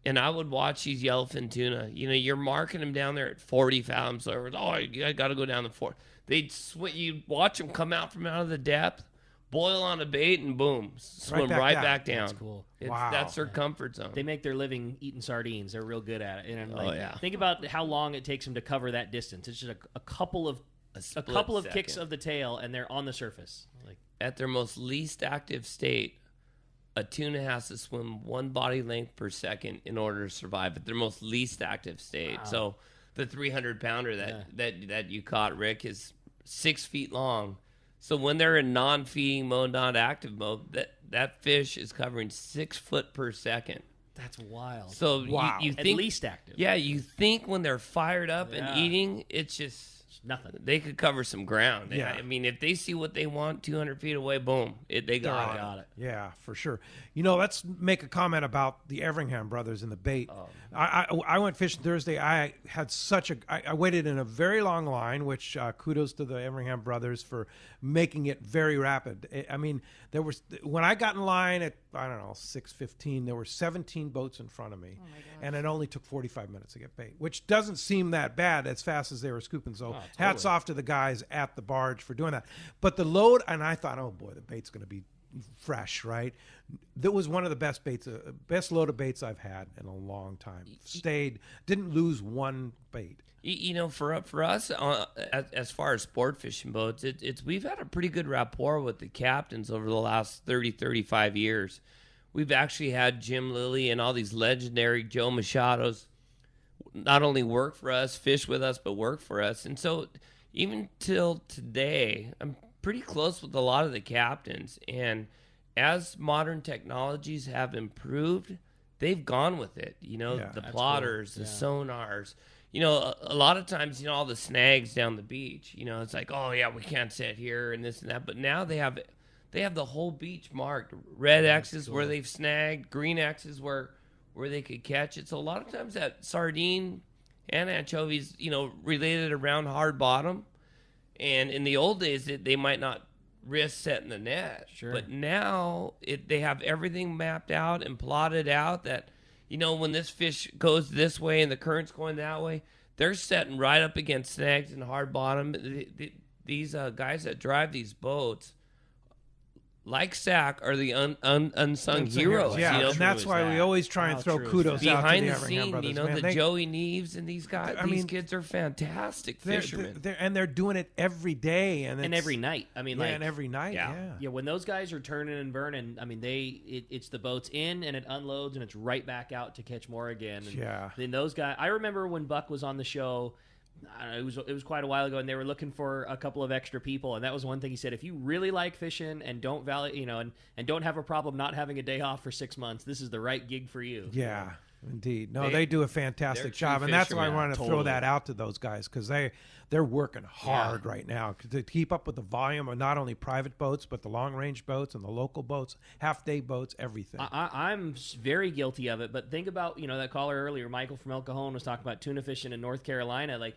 And I would watch these yellowfin tuna. You're marking them down there at 40 fathoms. So I got to go down to 4. You'd watch them come out from out of the depth, boil on a bait, and boom, swim right back down. That's cool. That's their comfort zone. They make their living eating sardines. They're real good at it. And think about how long it takes them to cover that distance. It's just a couple of kicks of the tail, and they're on the surface. At their most least active state, a tuna has to swim 1 body length per second in order to survive at their most least active state. Wow. So the 300-pounder that you caught, Rick, is 6 feet long. So when they're in non-feeding mode, non-active mode, that fish is covering 6 foot per second. That's wild. So you think, at least active. Yeah, you think when they're fired up and eating, it's just nothing. They could cover some ground. Yeah. I mean, if they see what they want 200 feet away, boom, they got it. Yeah, for sure. Let's make a comment about the Everingham brothers and the bait. I went fishing Thursday. I had I waited in a very long line, which kudos to the Everingham brothers for making it very rapid. I mean, when I got in line at, 6:15, there were 17 boats in front of me. Oh my gosh. And it only took 45 minutes to get bait, which doesn't seem that bad as fast as they were scooping. So hats off to the guys at the barge for doing that. But the load, and I thought, oh boy, the bait's going to be fresh, right? That was one of the best load of baits I've had in a long time. Didn't lose one bait. For us, as far as sport fishing boats, we've had a pretty good rapport with the captains over the last 30, 35 years. We've actually had Jim Lilly and all these legendary Joe Machados not only work for us, fish with us, but work for us. And so even till today, I'm pretty close with a lot of the captains. And as modern technologies have improved, they've gone with it. The plotters, cool. The sonars. A lot of times, all the snags down the beach, it's like, oh yeah, we can't sit here and this and that. But now they have the whole beach marked. Red X's where they've snagged, green X's where they could catch it. So a lot of times that sardine and anchovies, related around hard bottom. And in the old days, they might not risk setting the net. Sure. But now they have everything mapped out and plotted out that, when this fish goes this way and the current's going that way, they're setting right up against snags and hard bottom. These guys that drive these boats, like Sack, are the unsung heroes. Yeah, and that's why we always try and throw kudos out to the scene. Brothers. The Joey Neves and these guys. These kids are fantastic fishermen, and they're doing it every day and every night. And every night. Yeah. When those guys are turning and burning, it's the boats in and it unloads and it's right back out to catch more again. And then those guys. I remember when Buck was on the show. I don't know, it was quite a while ago, and they were looking for a couple of extra people, and that was one thing he said: if you really like fishing and don't value, and don't have a problem not having a day off for 6 months, this is the right gig for you. Yeah, indeed. No, they do a fantastic job, and that's why I wanted to throw that out to those guys, because they're working hard right now to keep up with the volume of not only private boats but the long range boats and the local boats, half day boats, everything. I'm very guilty of it, but think about that caller earlier, Michael from El Cajon, was talking about tuna fishing in North Carolina, like.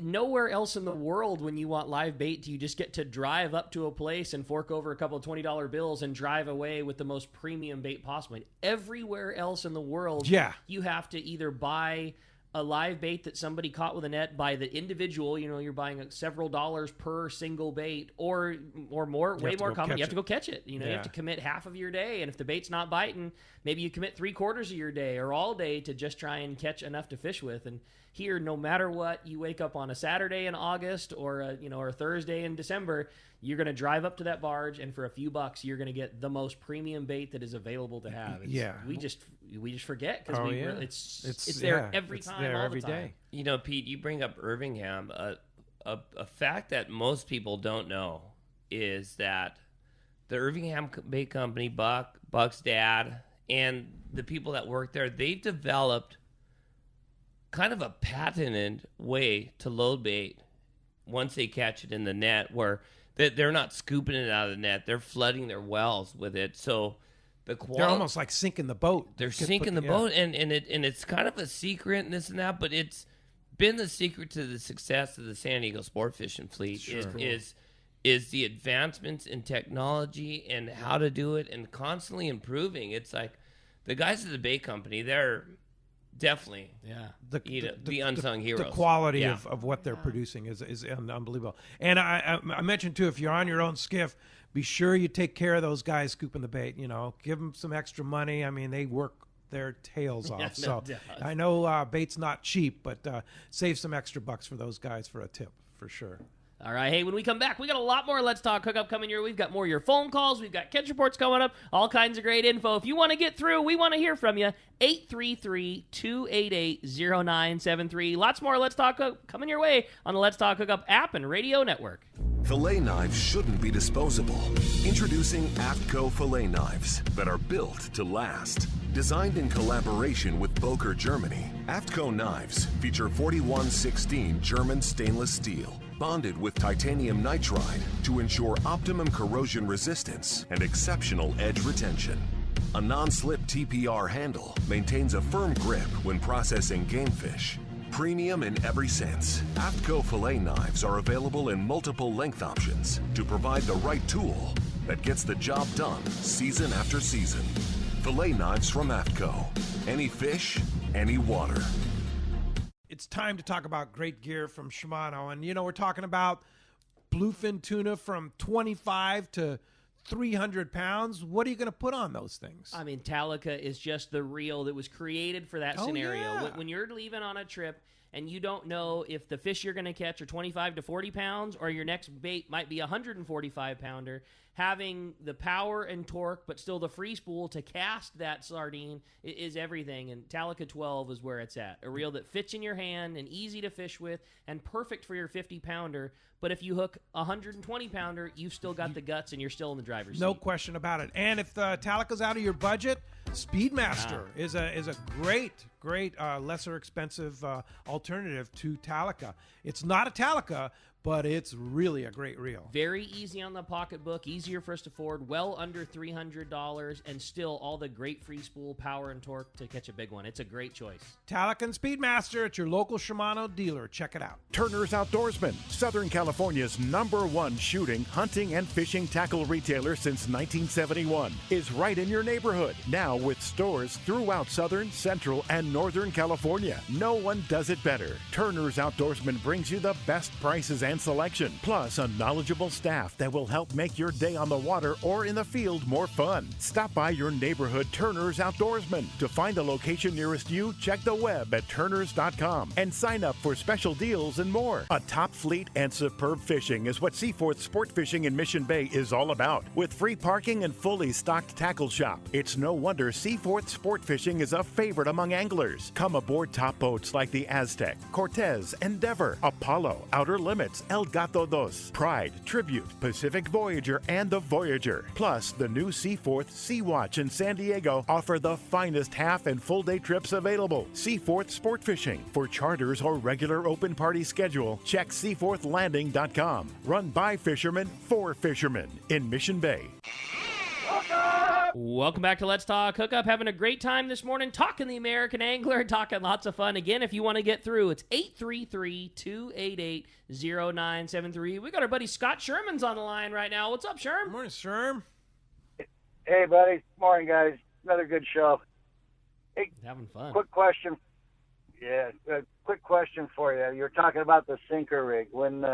Nowhere else in the world, when you want live bait, do you just get to drive up to a place and fork over a couple of $20 bills and drive away with the most premium bait possible. Everywhere else in the world, you have to either buy a live bait that somebody caught with a net by the individual, you're buying several dollars per single bait, or more, way more common, you have to go catch it. You have to commit half of your day, and if the bait's not biting, maybe you commit 3/4 of your day or all day to just try and catch enough to fish with. And here, no matter what, you wake up on a Saturday in August or a Thursday in December, you're going to drive up to that barge, and for a few bucks, you're going to get the most premium bait that is available to have. We just forget because it's there every time, there all every the time. day. Pete, you bring up Irvingham. A fact that most people don't know is that the Irvingham Bait Company, Buck's dad, and the people that work there, they've developed kind of a patented way to load bait once they catch it in the net, where they're not scooping it out of the net, they're flooding their wells with it. So the quality, they're almost like sinking the boat. They're sinking the boat, and it's kind of a secret and this and that, but it's been the secret to the success of the San Diego sport fishing fleet. Is the advancements in technology and how to do it and constantly improving. It's like the guys at the bait company, they're definitely the unsung heroes. The quality of what they're producing is unbelievable. And I mentioned too, if you're on your own skiff, be sure you take care of those guys scooping the bait. Give them some extra money. They work their tails off. So I know bait's not cheap, but save some extra bucks for those guys for a tip for sure. All right, hey, when we come back, we got a lot more Let's Talk Hookup coming your way. We've got more of your phone calls. We've got catch reports coming up, all kinds of great info. If you want to get through, we want to hear from you. 833-288-0973. Lots more Let's Talk Hookup coming your way on the Let's Talk Hookup app and radio network. Fillet knives shouldn't be disposable. Introducing Afco fillet knives that are built to last. Designed in collaboration with Boker, Germany, Afco knives feature 4116 German stainless steel, bonded with titanium nitride to ensure optimum corrosion resistance and exceptional edge retention. A non-slip TPR handle maintains a firm grip when processing game fish. Premium in every sense, Afco fillet knives are available in multiple length options to provide the right tool that gets the job done season after season. Fillet knives from Afco. Any fish, any water. It's time to talk about great gear from Shimano. And, we're talking about bluefin tuna from 25 to 300 pounds. What are you going to put on those things? Talica is just the reel that was created for that scenario. Yeah. When you're leaving on a trip and you don't know if the fish you're going to catch are 25 to 40 pounds or your next bait might be a 145-pounder, having the power and torque but still the free spool to cast that sardine is everything. And Talica 12 is where it's at. A reel that fits in your hand and easy to fish with and perfect for your 50-pounder. But if you hook a 120-pounder, you've still got the guts and you're still in the driver's seat. No question about it. And if the Talica's out of your budget, Speedmaster is a great lesser expensive alternative to Talica. It's not a Talica, but it's really a great reel. Very easy on the pocketbook, easier for us to afford, well under $300, and still all the great free spool power and torque to catch a big one. It's a great choice. Talacan Speedmaster at your local Shimano dealer. Check it out. Turner's Outdoorsman, Southern California's #1 shooting, hunting, and fishing tackle retailer since 1971, is right in your neighborhood. Now with stores throughout Southern, Central, and Northern California. No one does it better. Turner's Outdoorsman brings you the best prices and selection, plus a knowledgeable staff that will help make your day on the water or in the field more fun. Stop by your neighborhood Turner's Outdoorsman. To find the location nearest you, check the web at turners.com and sign up for special deals and more. A top fleet and superb fishing is what Seaforth Sport Fishing in Mission Bay is all about. With free parking and fully stocked tackle shop, it's no wonder Seaforth Sport Fishing is a favorite among anglers. Come aboard top boats like the Aztec, Cortez, Endeavor, Apollo, Outer Limits, El Gato Dos, Pride, Tribute, Pacific Voyager, and the Voyager. Plus, the new Seaforth Sea Watch in San Diego offer the finest half and full day trips available. Seaforth Sport Fishing. For charters or regular open party schedule, check seaforthlanding.com. Run by fishermen for fishermen in Mission Bay. Welcome back to Let's Talk Hookup. Having a great time this morning talking the American Angler, talking lots of fun. Again, if you want to get through, it's 833-288-0973. We got our buddy Scott Sherman's on the line right now. What's up, Sherm? Morning, Sherm. Hey, buddy. Morning, guys. Another good show. Hey, having fun. Quick question. Yeah, quick question for you. You're talking about the sinker rig. When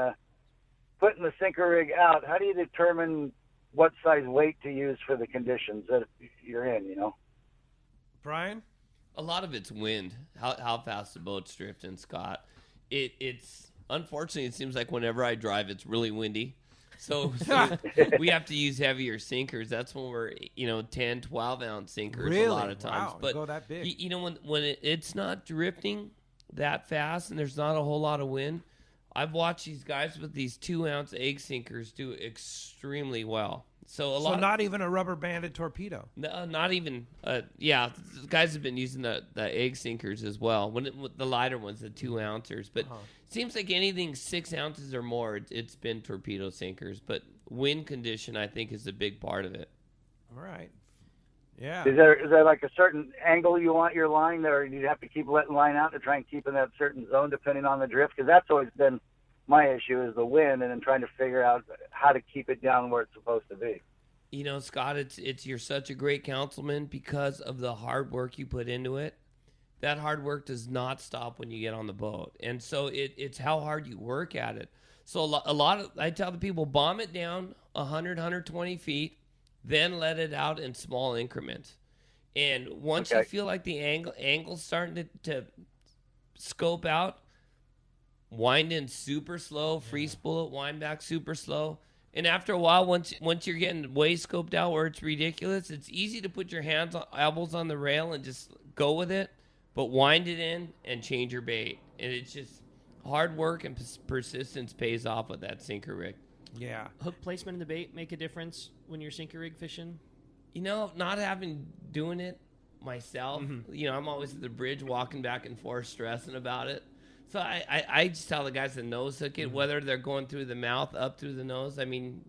putting the sinker rig out, how do you determine what size weight to use for the conditions that you're in, you know? Brian? A lot of it's wind, how fast the boat's drifting, Scott. It's unfortunately, it seems like whenever I drive, it's really windy. So we have to use heavier sinkers. That's when we're, 10, 12-ounce sinkers really? A lot of times. Wow, but go that big. When it's not drifting that fast and there's not a whole lot of wind, I've watched these guys with these 2-ounce egg sinkers do extremely well. So not even a rubber banded torpedo. No, not even. Yeah, guys have been using the egg sinkers as well. The lighter ones, the 2-ouncers. But it seems like anything 6 ounces or more, it's been torpedo sinkers. But wind condition, I think, is a big part of it. All right. Yeah. Is there like a certain angle you want your line there, or do you have to keep letting line out to try and keep in that certain zone depending on the drift? Because that's always been my issue, is the wind, and then trying to figure out how to keep it down where it's supposed to be. Scott, you're such a great councilman because of the hard work you put into it. That hard work does not stop when you get on the boat, and so it's how hard you work at it. So I tell the people, bomb it down 100, 120 feet. Then let it out in small increments. And once you feel like the angle's starting to scope out, wind in super slow, free spool it, wind back super slow. And after a while, once you're getting way scoped out where it's ridiculous, it's easy to put your elbows on the rail and just go with it, but wind it in and change your bait. And it's just hard work and persistence pays off with that sinker rig. Yeah. Hook placement in the bait make a difference when you're sinker rig fishing? Not doing it myself. Mm-hmm. I'm always at the bridge walking back and forth stressing about it. So I just tell the guys to nose hook it, whether they're going through the mouth, up through the nose. I mean,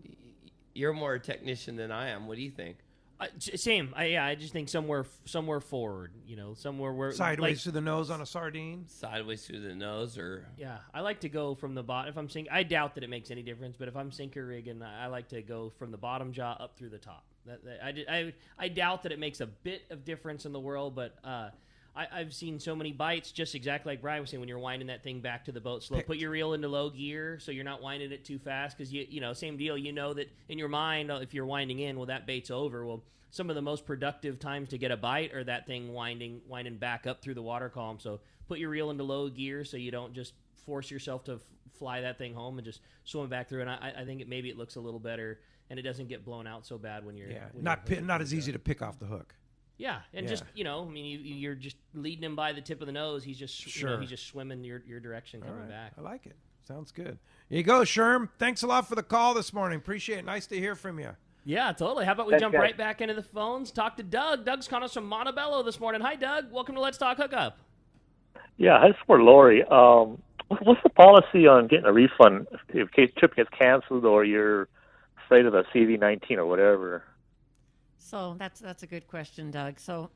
you're more a technician than I am. What do you think? Same. I just think somewhere forward, somewhere where sideways through the nose on a sardine. Sideways through the nose, or I like to go from the bottom. If I'm sinking, I doubt that it makes any difference. But if I'm sinker rigging, I like to go from the bottom jaw up through the top. I doubt that it makes a bit of difference in the world, but I've seen so many bites, just exactly like Brian was saying, when you're winding that thing back to the boat slow. Put your reel into low gear so you're not winding it too fast, because same deal. That in your mind, if you're winding in, well, that bait's over. Well, some of the most productive times to get a bite are that thing winding back up through the water column. So put your reel into low gear so you don't just force yourself to fly that thing home and just swim back through. And I think maybe it looks a little better and it doesn't get blown out so bad when you're not as easy to pick off the hook. Yeah, and just you're just leading him by the tip of the nose. He's just he's just swimming your direction coming back. I like it. Sounds good. Here you go, Sherm. Thanks a lot for the call this morning. Appreciate it. Nice to hear from you. Yeah, totally. How about we jump right back into the phones? Talk to Doug. Doug's calling us from Montebello this morning. Hi, Doug. Welcome to Let's Talk Hookup. Yeah, that's for Lori. What's the policy on getting a refund if case trip gets canceled or you're afraid of a CV-19 or whatever? So that's a good question, Doug. So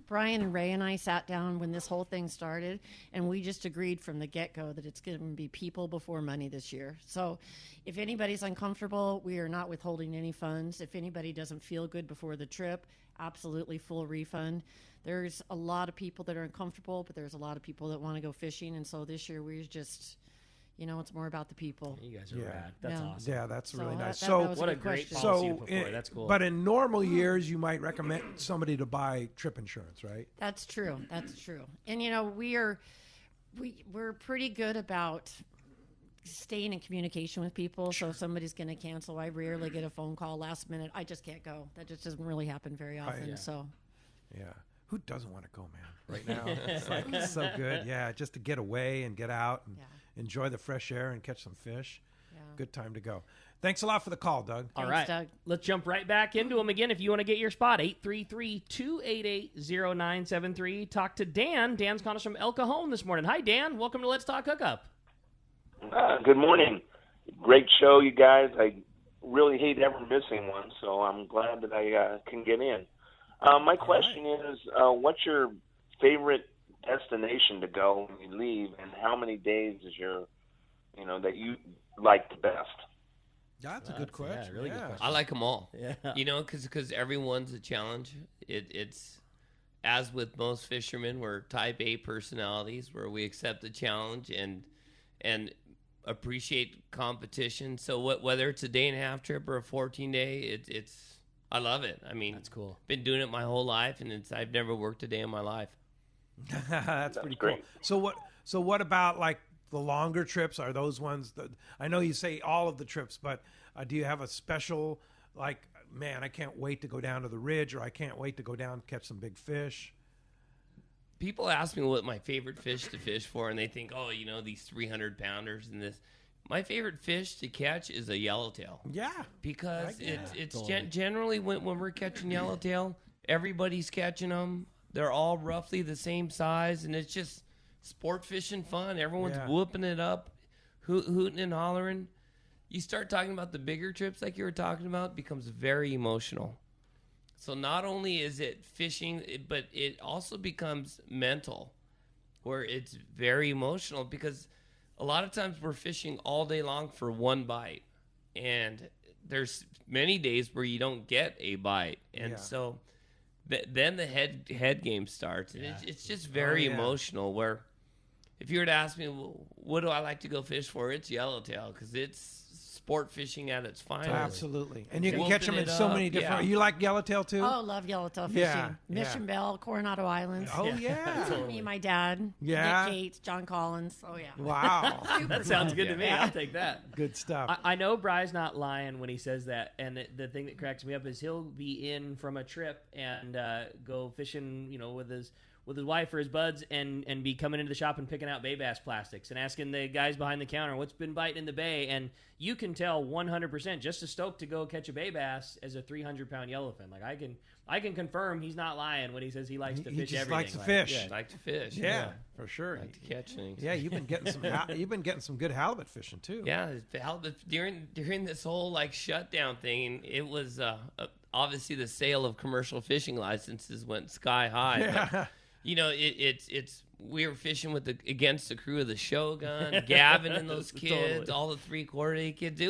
Brian and Ray and I sat down when this whole thing started, and we just agreed from the get-go that it's going to be people before money this year. So if anybody's uncomfortable, we are not withholding any funds. If anybody doesn't feel good before the trip, absolutely full refund. There's a lot of people that are uncomfortable, but there's a lot of people that want to go fishing, and so this year we're just... it's more about the people. You guys are rad. That's awesome. Yeah, that's really nice. That what a great policy to put forward. That's cool. But in normal years, you might recommend somebody to buy trip insurance, right? That's true. That's true. And we're pretty good about staying in communication with people. So if somebody's going to cancel, I rarely get a phone call last minute. I just can't go. That just doesn't really happen very often. So, yeah. Who doesn't want to go, man? Right now, it's like so good. Yeah, just to get away and get out and enjoy the fresh air and catch some fish. Yeah. Good time to go. Thanks a lot for the call, Doug. All right, Doug. Let's jump right back into them again. If you want to get your spot, 833-288-0973. Talk to Dan. Dan's calling us from El Cajon this morning. Hi, Dan. Welcome to Let's Talk Hookup. Good morning. Great show, you guys. I really hate ever missing one, so I'm glad that I can get in. My question is, what's your favorite destination to go when you leave, and how many days is that you like the best? That's a good question. Yeah, really good question. I like them all. Yeah. Because everyone's a challenge. It's as with most fishermen, we're type A personalities where we accept the challenge and appreciate competition. So whether it's a day and a half trip or a 14-day, it's I love it. I mean, that's cool. Been doing it my whole life, and I've never worked a day in my life. That's pretty cool. So what about like the longer trips? Are those ones that I know you say all of the trips, but do you have a special like, man, I can't wait to go down to the ridge, or I can't wait to go down and catch some big fish? People ask me what my favorite fish to fish for, and they think, these 300-pounders and this. My favorite fish to catch is a yellowtail. Yeah. Because it's totally. Generally when we're catching yellowtail, everybody's catching them. They're all roughly the same size, and it's just sport fishing fun. Everyone's whooping it up, hooting and hollering. You start talking about the bigger trips like you were talking about, it becomes very emotional. So not only is it fishing, but it also becomes mental, where it's very emotional because a lot of times we're fishing all day long for one bite, and there's many days where you don't get a bite, and so then the head game starts. And it's just very emotional. Where if you were to ask me, what do I like to go fish for? It's yellowtail because it's sport fishing at its finest. Absolutely. And you can catch them in so many different... You like yellowtail too? Oh, love yellowtail fishing. Mission Bell, Coronado Islands. Oh, yeah. Me and my dad. Yeah. Nick Cates, John Collins. Oh, yeah. Wow. That sounds good to me. I'll take that. Good stuff. I know Bry's not lying when he says that, and the thing that cracks me up is he'll be in from a trip and go fishing, with his wife or his buds and be coming into the shop and picking out bay bass plastics and asking the guys behind the counter what's been biting in the bay, and you can tell 100% just as stoked to go catch a bay bass as a 300-pound yellowfin. Like I can confirm he's not lying when he says he likes to fish everything. He likes to fish. Yeah, like to fish. Yeah, for sure. Like to catch things. Yeah, you've been getting some good halibut fishing too. Yeah, halibut during this whole shutdown thing. It was obviously the sale of commercial fishing licenses went sky high. Yeah. But, it's we were fishing against the crew of the Shogun, Gavin and those kids, all the 3/4-day kids.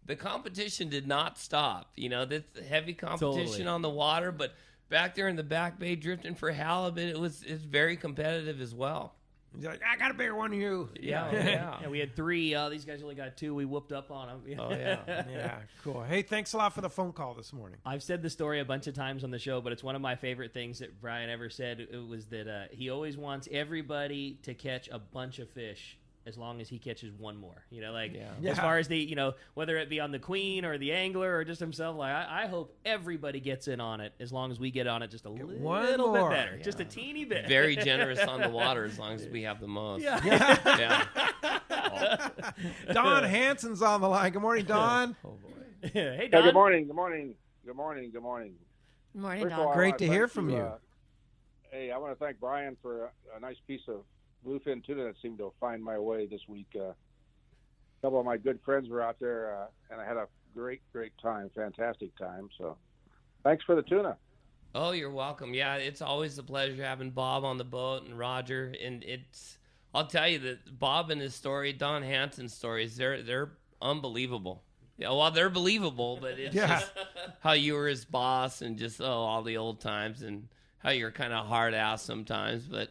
The competition did not stop. This heavy competition on the water, but back there in the back bay drifting for halibut, it's very competitive as well. He's like, I got a bigger one than you. Yeah. We had 3. These guys only got 2. We whooped up on them. Oh, yeah. Yeah, cool. Hey, thanks a lot for the phone call this morning. I've said the story a bunch of times on the show, but it's one of my favorite things that Brian ever said. It was that he always wants everybody to catch a bunch of fish as long as he catches one more. As far as whether it be on the queen or the angler or just himself, I hope everybody gets in on it as long as we get on it just a little bit better. Yeah. Just a teeny bit. Very generous on the water as long as we have the most. Yeah. Don Hansen's on the line. Good morning, Don. Oh, boy. Hey, Don. Hey, good morning. Good morning, Good morning, First Don. of all, Great to hear from you. Hey, I want to thank Brian for a nice piece of bluefin tuna that seemed to find my way this week. A couple of my good friends were out there, and I had a great time, fantastic time. So thanks for the tuna. Oh, you're welcome. Yeah, it's always a pleasure having Bob on the boat and Roger. And I'll tell you that Bob and his story, Don Hansen's stories, they're unbelievable. Yeah, well, they're believable, but it's just how you were his boss and just all the old times and how you're kind of hard ass sometimes. But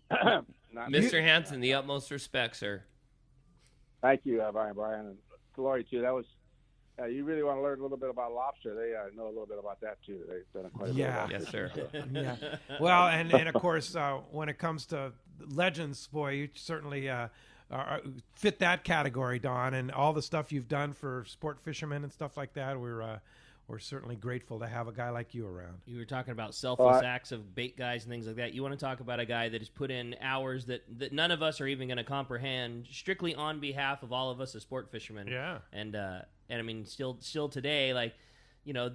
Mr. Hansen, the utmost respect, sir. Thank you, Brian, and Lori too. That was. You really want to learn a little bit about lobster. They know a little bit about that, too. They've done quite a bit about yes, sir. Yeah. Well, and of course, when it comes to legends, boy, you certainly fit that category, Don, and all the stuff you've done for sport fishermen and stuff like that. We're certainly grateful to have a guy like you around. You were talking about selfless acts of bait guys and things like that. You want to talk about a guy that has put in hours that none of us are even going to comprehend, strictly on behalf of all of us as sport fishermen. Yeah. And I mean, still today, like, you know,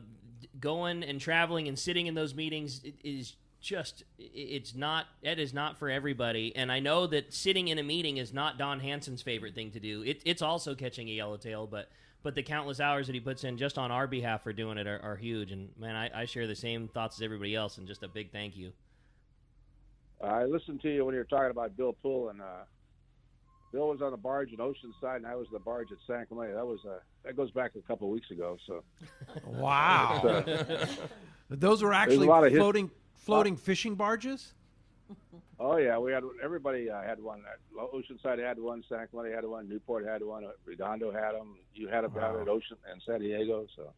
going and traveling and sitting in those meetings is just, it is not for everybody. And I know that sitting in a meeting is not Don Hansen's favorite thing to do. It's also catching a yellowtail, but the countless hours that he puts in just on our behalf for doing it are huge. And, man, I share the same thoughts as everybody else, and just a big thank you. I listened to you when you were talking about Bill Poole, and Bill was on the barge in Oceanside, and I was on the barge at San Clemente. That goes back a couple of weeks ago. So, wow, those were actually floating fishing barges. Oh yeah, everybody had one. Oceanside had one, San Clemente had one, Newport had one, Redondo had them. You had them down at Ocean and San Diego. So,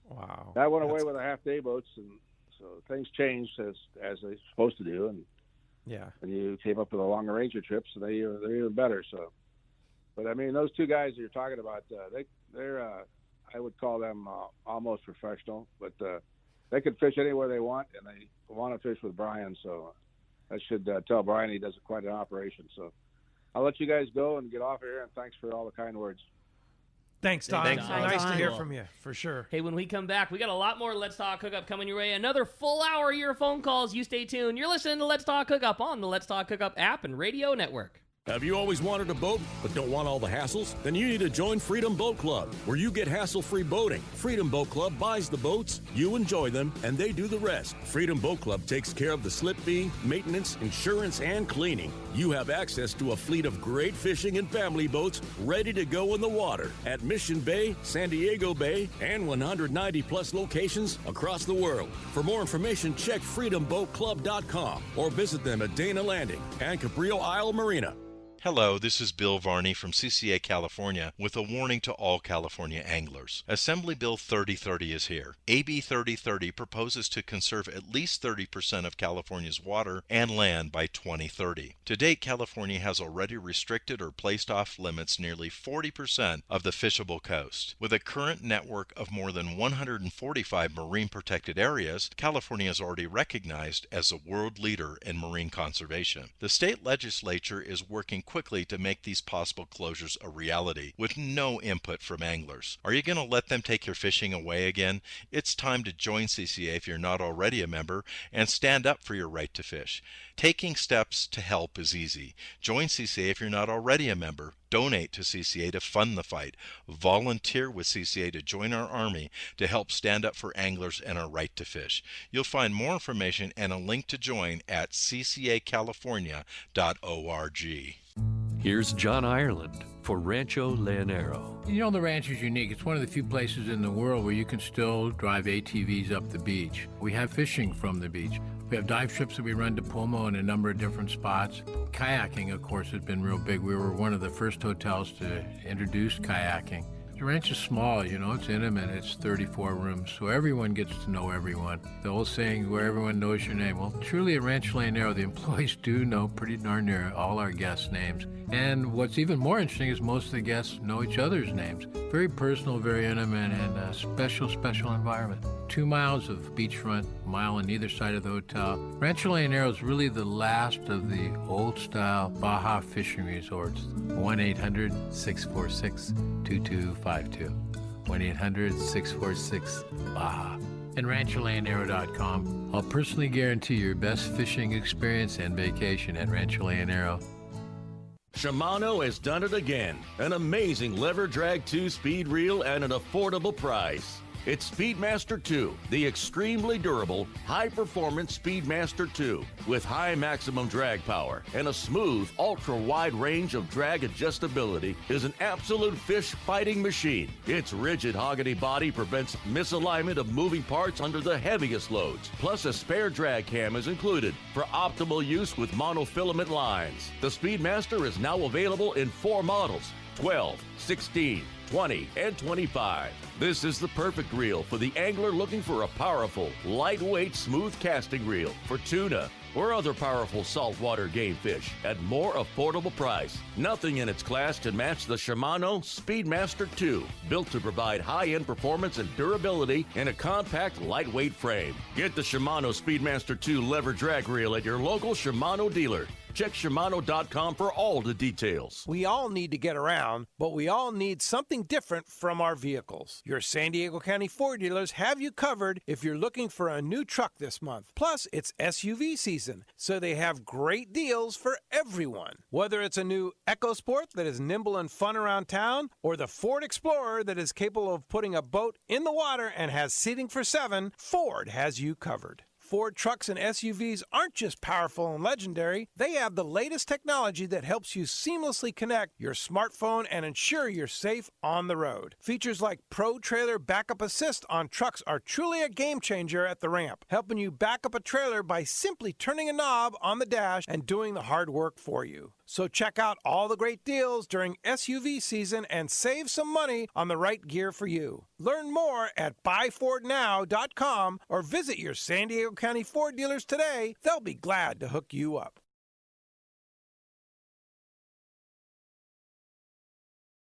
wow, that went away with the half-day boats, and so things changed as they're supposed to do, and. Yeah, and you came up with the longer ranger trips, and they're even better. So, but I mean, those two guys you're talking about, they're I would call them almost professional, but they can fish anywhere they want, and they want to fish with Brian. So, I should tell Brian he does quite an operation. So, I'll let you guys go and get off here, and thanks for all the kind words. Thanks, Tom. Nice to hear from you, for sure. Hey, when we come back, we got a lot more Let's Talk Hookup coming your way. Another full hour of your phone calls. You stay tuned. You're listening to Let's Talk Hookup on the Let's Talk Hookup app and radio network. Have you always wanted a boat but don't want all the hassles? Then you need to join Freedom Boat Club, where you get hassle-free boating. Freedom Boat Club buys the boats, you enjoy them, and they do the rest. Freedom Boat Club takes care of the slip fee, maintenance, insurance, and cleaning. You have access to a fleet of great fishing and family boats ready to go in the water at Mission Bay, San Diego Bay, and 190-plus locations across the world. For more information, check freedomboatclub.com or visit them at Dana Landing and Cabrillo Isle Marina. Hello, this is Bill Varney from CCA California with a warning to all California anglers. Assembly Bill 3030 is here. AB 3030 proposes to conserve at least 30% of California's water and land by 2030. To date, California has already restricted or placed off limits nearly 40% of the fishable coast. With a current network of more than 145 marine protected areas, California is already recognized as a world leader in marine conservation. The state legislature is working quickly to make these possible closures a reality with no input from anglers. Are you going to let them take your fishing away again? It's time to join CCA if you're not already a member and stand up for your right to fish. Taking steps to help is easy. Join CCA if you're not already a member. Donate to CCA to fund the fight. Volunteer with CCA to join our army to help stand up for anglers and our right to fish. You'll find more information and a link to join at ccacalifornia.org. Here's John Ireland for Rancho Leonero. You know, the ranch is unique. It's one of the few places in the world where you can still drive ATVs up the beach. We have fishing from the beach. We have dive trips that we run to Pomo in a number of different spots. Kayaking, of course, has been real big. We were one of the first hotels to introduce kayaking. The ranch is small, you know, it's intimate, it's 34 rooms, so everyone gets to know everyone. The old saying, where everyone knows your name. Well, truly at Rancho Leonero, the employees do know pretty darn near all our guests' names. And what's even more interesting is most of the guests know each other's names. Very personal, very intimate, and a special, special environment. 2 miles of beachfront, a mile on either side of the hotel. Rancho Leonero is really the last of the old-style Baja fishing resorts. 1-800-646-2252. 1-800-646-BAJA. and RanchoLandero.com. I'll personally guarantee your best fishing experience and vacation at Rancho Landero. Shimano has done it again. An amazing lever drag 2-speed reel at an affordable price. It's Speedmaster 2, the extremely durable, high-performance Speedmaster 2 with high maximum drag power and a smooth, ultra-wide range of drag adjustability is an absolute fish-fighting machine. Its rigid hogany body prevents misalignment of moving parts under the heaviest loads. Plus, a spare drag cam is included for optimal use with monofilament lines. The Speedmaster is now available in 4 models: 12, 16, 20, and 25. This is the perfect reel for the angler looking for a powerful, lightweight, smooth casting reel for tuna or other powerful saltwater game fish at more affordable price. Nothing in its class can match the Shimano Speedmaster 2, built to provide high-end performance and durability in a compact, lightweight frame. Get the Shimano Speedmaster 2 lever drag reel at your local Shimano dealer. Check Shimano.com for all the details. We all need to get around, but we all need something different from our vehicles. Your San Diego County Ford dealers have you covered if you're looking for a new truck this month. Plus, it's SUV season, so they have great deals for everyone. Whether it's a new EcoSport that is nimble and fun around town, or the Ford Explorer that is capable of putting a boat in the water and has seating for 7, Ford has you covered. Ford trucks and SUVs aren't just powerful and legendary. They have the latest technology that helps you seamlessly connect your smartphone and ensure you're safe on the road. Features like Pro Trailer Backup Assist on trucks are truly a game changer at the ramp, helping you back up a trailer by simply turning a knob on the dash and doing the hard work for you. So check out all the great deals during SUV season and save some money on the right gear for you. Learn more at buyfordnow.com or visit your San Diego County Ford dealers today. They'll be glad to hook you up.